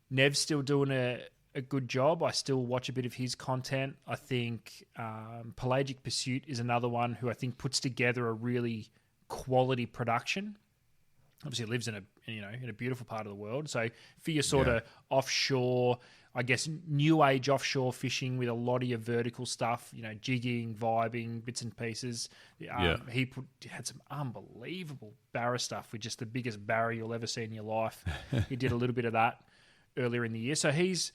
Nev's still doing a good job. I still watch a bit of his content. I think Pelagic Pursuit is another one who I think puts together a really quality production. Obviously, lives in a beautiful part of the world. So for your sort of offshore, I guess, new age offshore fishing with a lot of your vertical stuff, you know, jigging, vibing, bits and pieces. He had some unbelievable barra stuff with just the biggest barra you'll ever see in your life. He did a little bit of that earlier in the year. So he's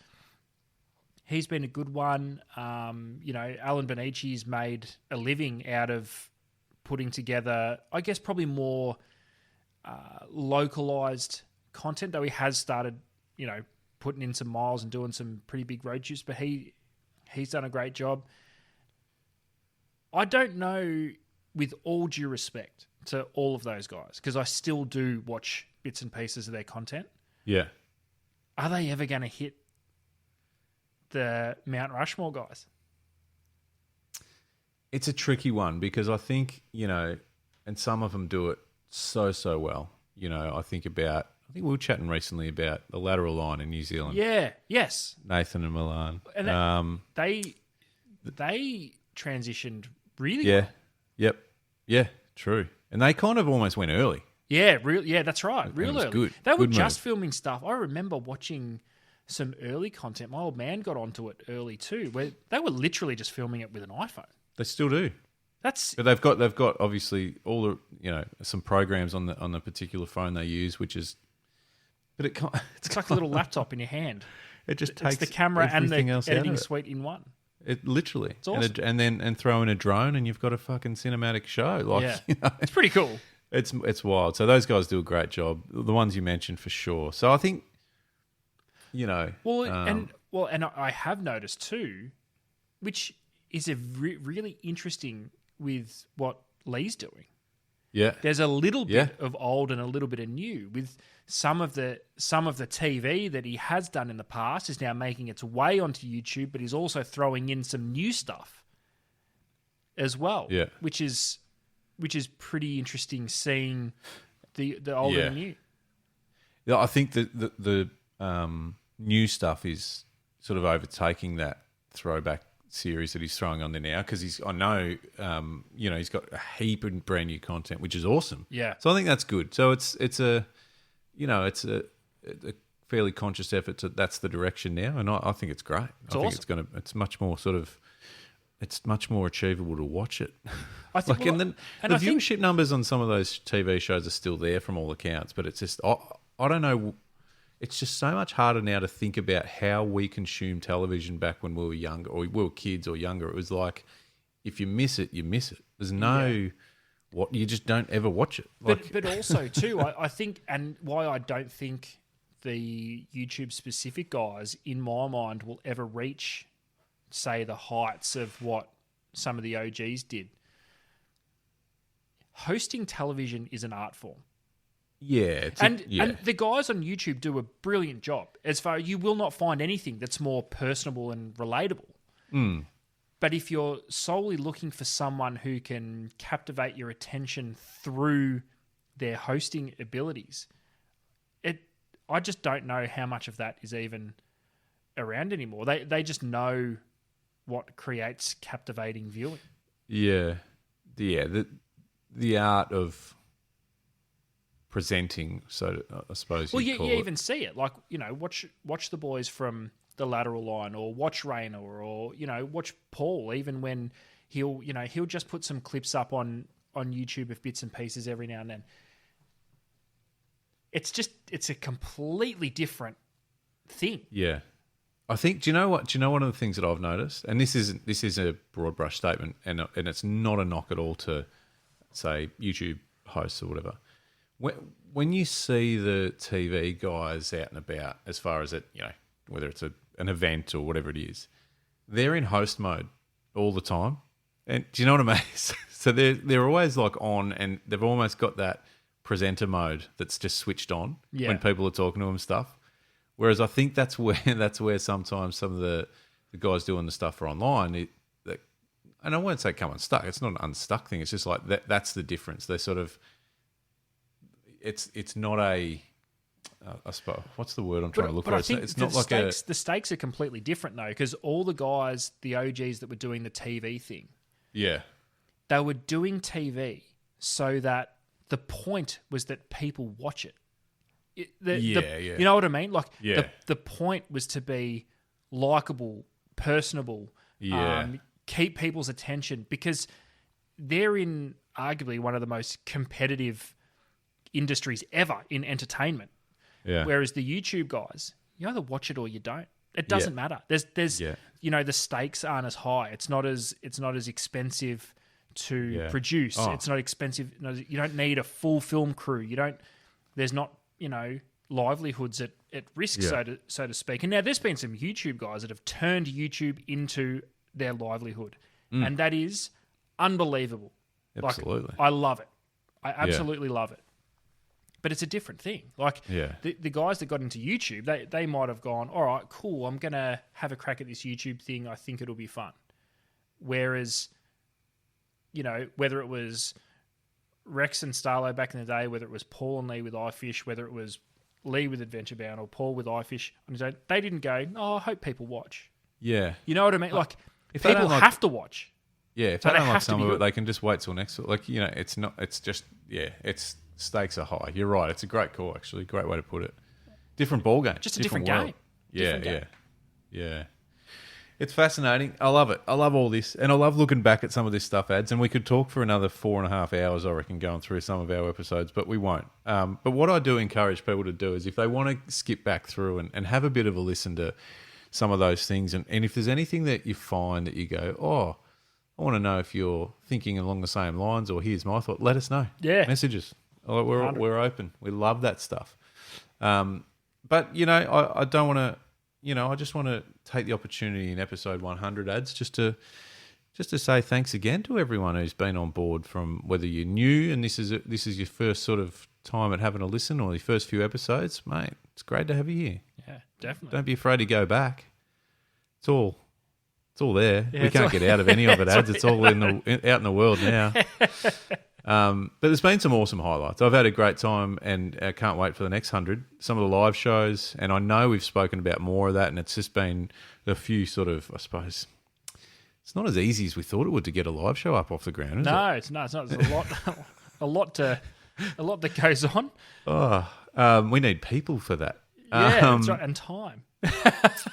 been a good one. You know, Alan Bonici's made a living out of putting together, I guess, probably more localized content, though he has started, you know, putting in some miles and doing some pretty big road trips, but he's done a great job. I don't know, with all due respect to all of those guys, because I still do watch bits and pieces of their content. Yeah. Are they ever going to hit the Mount Rushmore guys? It's a tricky one because I think, you know, and some of them do it so well. You know, I think we were chatting recently about the lateral line in New Zealand. Yeah, yes. Nathan and Milan. And they transitioned really well. Yep. Yeah, true. And they kind of almost went early. Yeah, that's right. Real early. Good. They were good just move. filming stuff. I remember watching some early content. My old man got onto it early too, where they were literally just filming it with an iPhone. They still do. That's But they've got obviously all the some programs on the particular phone they use, which is, but it's like a little laptop in your hand. It just It's takes the camera and the everything else out of editing it. suite in one. It literally, It's awesome. and throw in a drone, and you've got a fucking cinematic show. Like, Yeah, it's pretty cool. it's wild. So those guys do a great job. The ones you mentioned for sure. So I think, Well, and I have noticed too, which is a really interesting with what Lee's doing. yeah, There's a little bit Yeah. of old and a little bit of new. With some of the TV that he has done in the past is now making its way onto YouTube, but he's also throwing in some new stuff as well. Yeah. which is pretty interesting seeing the old Yeah. and the new. Yeah, I think that the new stuff is sort of overtaking that throwback series that he's throwing on there now, because he's got a heap of brand new content, which is awesome. Yeah. So I think that's good. So it's a fairly conscious effort to that's the direction now, and I think it's great. I think awesome. it's much more it's much more achievable to watch it. I think, and then and the I think- viewership numbers on some of those TV shows are still there from all accounts, but it's just I don't know. It's just so much harder now to think about how we consumed television back when we were younger, or we were kids or younger. It was like, if you miss it, you miss it. There's no what you just don't ever watch it. But also too, I think, and why I don't think the YouTube specific guys, in my mind, will ever reach, say, the heights of what some of the OGs did. Hosting television is an art form. Yeah, And the guys on YouTube do a brilliant job. As far you will not find anything that's more personable and relatable. But if you're solely looking for someone who can captivate your attention through their hosting abilities, I just don't know how much of that is even around anymore. They just know what creates captivating viewing. Yeah. The art of presenting, so I suppose Well, you'd you call it. even see it. Like, watch the boys from the lateral line, or watch Raynor, or, watch Paul, even when he'll just put some clips up on YouTube of bits and pieces every now and then. It's a completely different thing. Yeah. I think, do you know one of the things that I've noticed, and this is a broad brush statement, and it's not a knock at all to, say, YouTube hosts or whatever. When you see the TV guys out and about, as far as it, whether it's an event or whatever it is, they're in host mode all the time. And do you know what I mean? So they're always like on, and they've almost got that presenter mode that's just switched on when people are talking to them and stuff. Whereas I think that's where sometimes some of the guys doing the stuff are online. And I won't say come unstuck. It's not an unstuck thing. It's just like that's the difference. They sort of it's not a I suppose what's the word I'm trying to look for? I think It's not like the stakes are completely different though, because all the guys, the OGs that were doing the TV thing, they were doing TV so that the point was that people watch it. You know what I mean? Like the point was to be likable, personable, keep people's attention, because they're in arguably one of the most competitive industries ever in entertainment. Yeah. Whereas the YouTube guys, you either watch it or you don't. It doesn't matter. There's the stakes aren't as high. It's not as expensive to produce. It's not expensive. You don't need a full film crew. There's not, livelihoods at risk, so to speak. And now there's been some YouTube guys that have turned YouTube into their livelihood. And that is unbelievable. Absolutely. Like, I love it. I absolutely love it. But it's a different thing. Like the guys that got into YouTube, they might have gone, all right, cool, I'm going to have a crack at this YouTube thing. I think it'll be fun. Whereas, whether it was Rex and Starlo back in the day, whether it was Paul and Lee with iFish, whether it was Lee with Adventure Bound or Paul with iFish, they didn't go, I hope people watch. Yeah. You know what I mean? Like, if they people don't have to watch. Yeah, if So they they don't like have to some be of it, good. they can just wait till next. It's not. It's just it's stakes are high. You're right. It's a great call, actually. Great way to put it. Different ball game. Just a different game. world. Different yeah, game. yeah. It's fascinating. I love it. I love all this. And I love looking back at some of this stuff, ads. And we could talk for another 4.5 hours, I reckon, going through some of our episodes, but we won't. But what I do encourage people to do is if they want to skip back through and have a bit of a listen to some of those things, and if there's anything that you find that you go, oh, I want to know if you're thinking along the same lines or here's my thought, let us know. Yeah. Messages. We're open. We love that stuff. But, I don't want to... I just want to take the opportunity in episode 100 ads just to say thanks again to everyone who's been on board, from whether you're new and this is your first sort of time at having a listen, or your first few episodes, mate. It's great to have you here. Yeah, definitely. Don't be afraid to go back. It's all there. Yeah, we can't get out of any of it, ads. It's all out in the world now. But there's been some awesome highlights. I've had a great time, and I can't wait for the next 100. Some of the live shows, and I know we've spoken about more of that, and it's just been a few sort of, I suppose, it's not as easy as we thought it would to get a live show up off the ground, is it? No, it's not. There's a lot that goes on. Oh, we need people for that. Yeah, that's right, and time.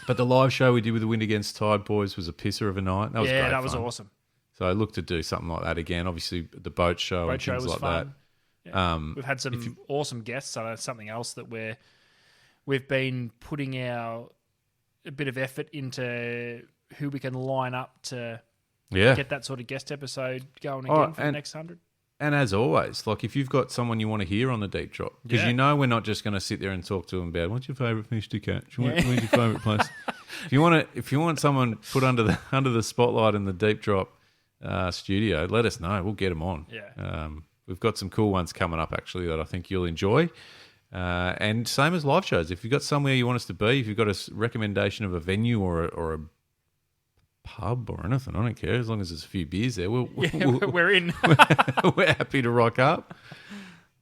But the live show we did with the Wind Against Tide boys was a pisser of a night. That was great that was fun. awesome. So I look to do something like that again. Obviously, the boat show and things was like fun. that. Yeah. We've had some awesome guests. So that's something else that we've been putting a bit of effort into who we can line up to get that sort of guest episode going again for the next 100. And as always, like if you've got someone you want to hear on the Deep Drop, because we're not just going to sit there and talk to them about what's your favourite fish to catch, where's your favourite place. If you want someone put under the spotlight in the Deep Drop studio, let us know. We'll get them on. Yeah. We've got some cool ones coming up actually that I think you'll enjoy. And same as live shows. If you've got somewhere you want us to be, if you've got a recommendation of a venue or a pub or anything, I don't care, as long as there's a few beers there. We're in. We're happy to rock up.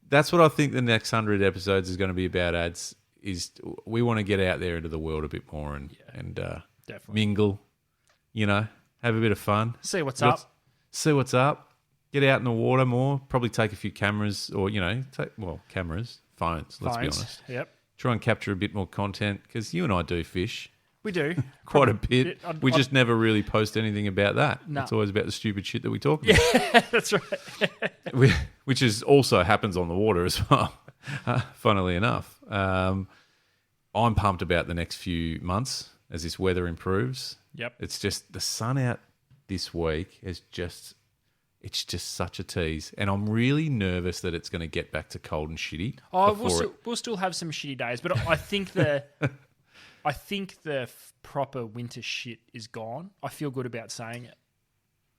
That's what I think the next 100 episodes is going to be about, ads. Is we want to get out there into the world a bit more and mingle, have a bit of fun. See what's up. See what's up. Get out in the water more. Probably take a few cameras or, cameras, phones, let's be honest. Yep. Try and capture a bit more content because you and I do fish. We do. Quite a bit. We just never really post anything about that. No. It's always about the stupid shit that we talk about. Yeah, that's right. Which is also happens on the water as well, funnily enough. I'm pumped about the next few months as this weather improves. Yep. It's just the sun out this week it's just such a tease. And I'm really nervous that it's going to get back to cold and shitty. We'll still have some shitty days, but I think I think the proper winter shit is gone. I feel good about saying it.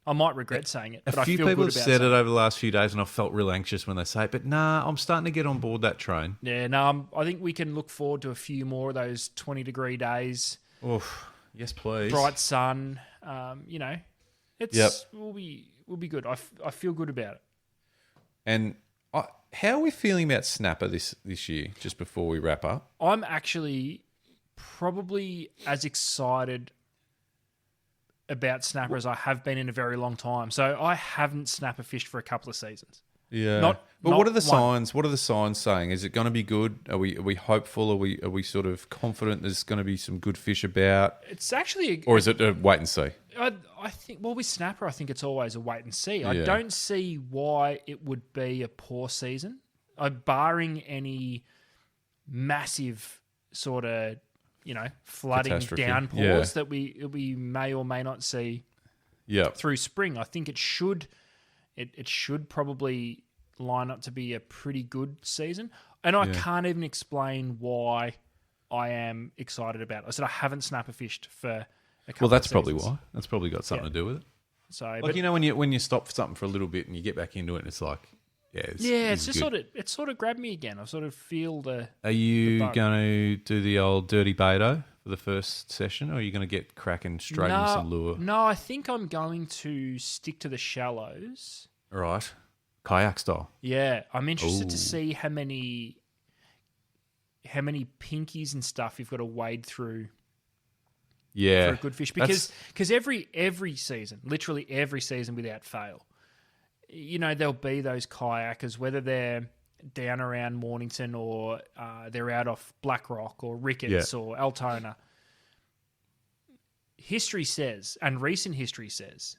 I might regret saying it, but I feel good about saying it. A few people have said it over the last few days, and I've felt real anxious when they say it. But nah, I'm starting to get on board that train. Yeah, no, I think we can look forward to a few more of those 20-degree days. Oof, yes, please. Bright sun. We'll be good. I feel good about it. And how are we feeling about Snapper this year? Just before we wrap up, I'm actually probably as excited about snapper as I have been in a very long time. So I haven't snapper fished for a couple of seasons. Yeah. What are the signs? What are the signs saying? Is it going to be good? Are we hopeful? Are we sort of confident there's going to be some good fish about? It's actually or is it a wait and see? I think with snapper I think it's always a wait and see. Yeah. I don't see why it would be a poor season. Barring any massive sort of flooding catastrophe. downpours that we may or may not see through spring. I think it should probably line up to be a pretty good season. And I can't even explain why I am excited about it. I said I haven't snapper fished for a couple Well, that's of probably seasons. why. That's probably got something to do with it. So, Like, but, when you stop for something for a little bit and you get back into it and it's like, it's just sort of grabbed me again. I sort of feel the... Are you bug. going to do the old dirty beto for the first session, or are you going to get cracking straight in some lure? No, I think I'm going to stick to the shallows. Right. Kayak style. Yeah, I'm interested to Ooh. see how many pinkies and stuff you've got to wade through Yeah. for a good fish. Because every season, literally every season without fail, there'll be those kayakers, whether they're down around Mornington or they're out off Black Rock or Ricketts or Altona. history says, and recent history says,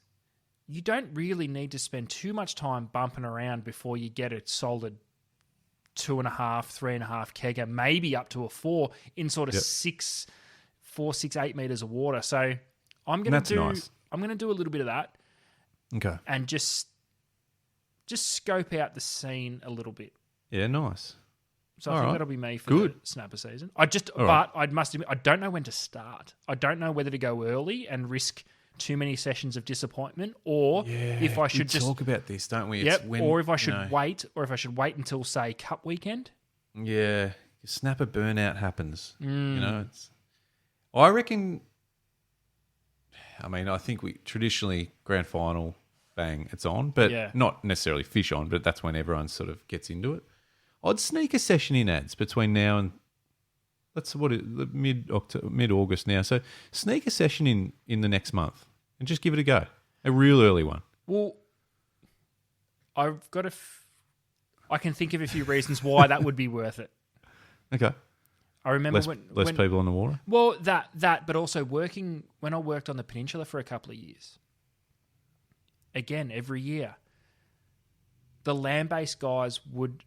you don't really need to spend too much time bumping around before you get a solid 2.5, 3.5 kegger, maybe up to a 4 in sort of 4, 6, 8 meters of water. So I'm going to do nice. I'm going to do a little bit of that. Okay. And just scope out the scene a little bit. Yeah, nice. So I think that'll be me for Good. the snapper season. I must admit, I don't know when to start. I don't know whether to go early and risk too many sessions of disappointment, or if I should just talk about this, don't we? Yep. Or if I should wait, until say Cup weekend. Yeah, snapper burnout happens. You know, I reckon. I mean, I think we traditionally grand final, bang, it's on, but not necessarily fish on. But that's when everyone sort of gets into it. I'd sneak a session in ads between now and mid August now. So sneak a session in the next month and just give it a go. A real early one. Well, I've got I can think of a few reasons why that would be worth it. Okay. I remember less people on the water. Well, but also when I worked on the peninsula for a couple of years. Again, every year, the land-based guys would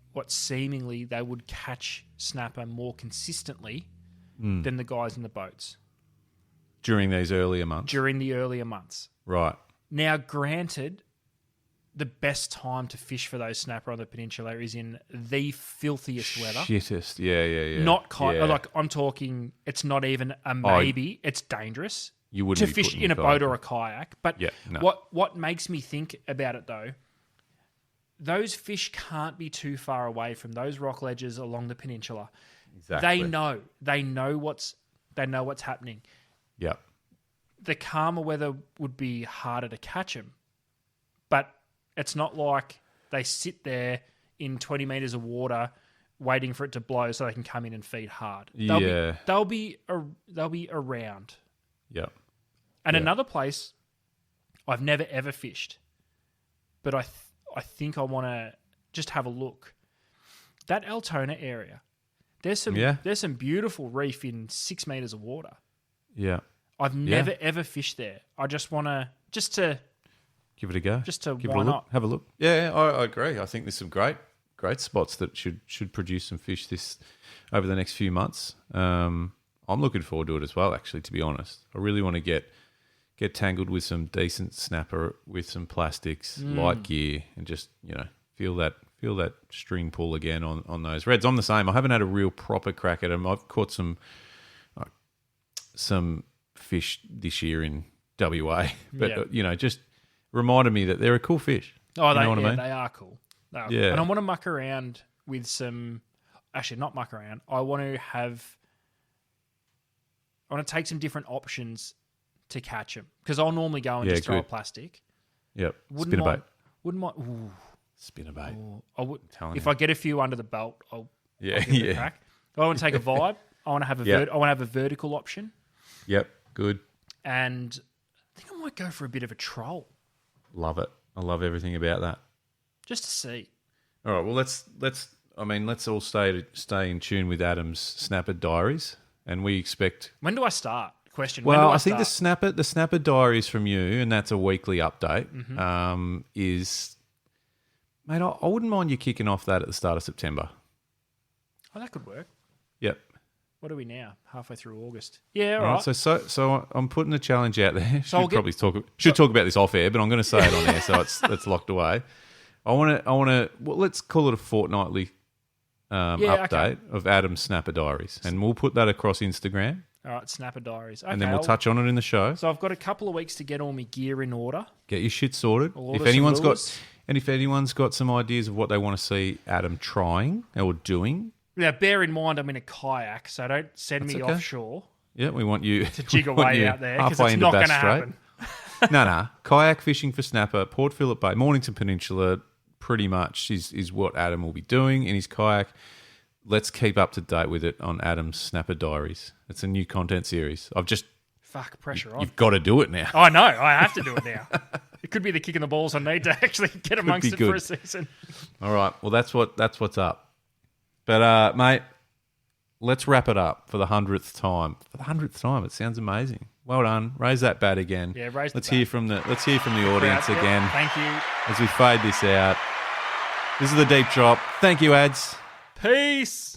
catch snapper more consistently than the guys in the boats. During these earlier months? During the earlier months. Right. Now, granted, the best time to fish for those snapper on the peninsula is in the filthiest weather. Shittest. Yeah. Not like I'm talking, it's not even a maybe. It's dangerous. You wouldn't to fish in a boat or a kayak. But what makes me think about it though, those fish can't be too far away from those rock ledges along the peninsula. Exactly. They know what's happening. Yep. The calmer weather would be harder to catch them, but it's not like they sit there in 20 meters of water waiting for it to blow so they can come in and feed hard. They'll be around. Yep. And another place I've never ever fished, but I think I want to just have a look. That Altona area, there's some beautiful reef in 6 meters of water. Yeah. I've never ever fished there. I just want to give it a go. Why not? Have a look. Yeah, I agree. I think there's some great spots that should produce some fish over the next few months. I'm looking forward to it as well, actually, to be honest. I really want to get tangled with some decent snapper with some plastics, light gear, and just, feel that string pull again on those reds. I'm the same. I haven't had a real proper crack at them. I've caught some fish this year in WA, but just reminded me that they're a cool fish. Oh, you know what I mean? They are cool. Yeah. And I want to muck around with some. Actually, not muck around. I want to take some different options to catch them, because I'll normally go and just throw a plastic. Yep. Spinnerbait. Wouldn't mind. Ooh. Spinnerbait. I would. If I get a few under the belt, I'll give it a crack. I want to take a vibe. I want to have a vertical option. Yep. Good. And I think I might go for a bit of a troll. Love it. I love everything about that. Just to see. All right. Well, let's all stay in tune with Adam's Snapper Diaries, and we expect. When do I start? Question. Well, I think the Snapper Diaries from you, and that's a weekly update. Is, mate, I wouldn't mind you kicking off that at the start of September. Oh, that could work. Yep. What are we now? Halfway through August. Yeah, all right. So I'm putting a challenge out there. Should talk about this off air, but I'm going to say it on air, so it's locked away. I want to. Well, let's call it a fortnightly update of Adam's Snapper Diaries, and we'll put that across Instagram. All right, Snapper Diaries. Okay, and then we'll touch on it in the show. So I've got a couple of weeks to get all my gear in order. Get your shit sorted. If anyone's got some ideas of what they want to see Adam trying or doing. Now, bear in mind I'm in a kayak, so don't send me offshore. Yeah, we want you to jig away out there, because it's not going to happen. No. Kayak fishing for snapper, Port Phillip Bay, Mornington Peninsula, pretty much is what Adam will be doing in his kayak. Let's keep up to date with it on Adam's Snapper Diaries. It's a new content series. Pressure on. You've got to do it now. I know. I have to do it now. It could be the kick in the balls I need to actually get amongst it for a season. All right. Well, that's what's up. But, mate, let's wrap it up for the 100th time. For the 100th time. It sounds amazing. Well done. Raise that bat again. Yeah, raise the Let's bat. hear from the audience Yep, again Thank you. as we fade this out. This is the deep drop. Thank you, ads. Peace.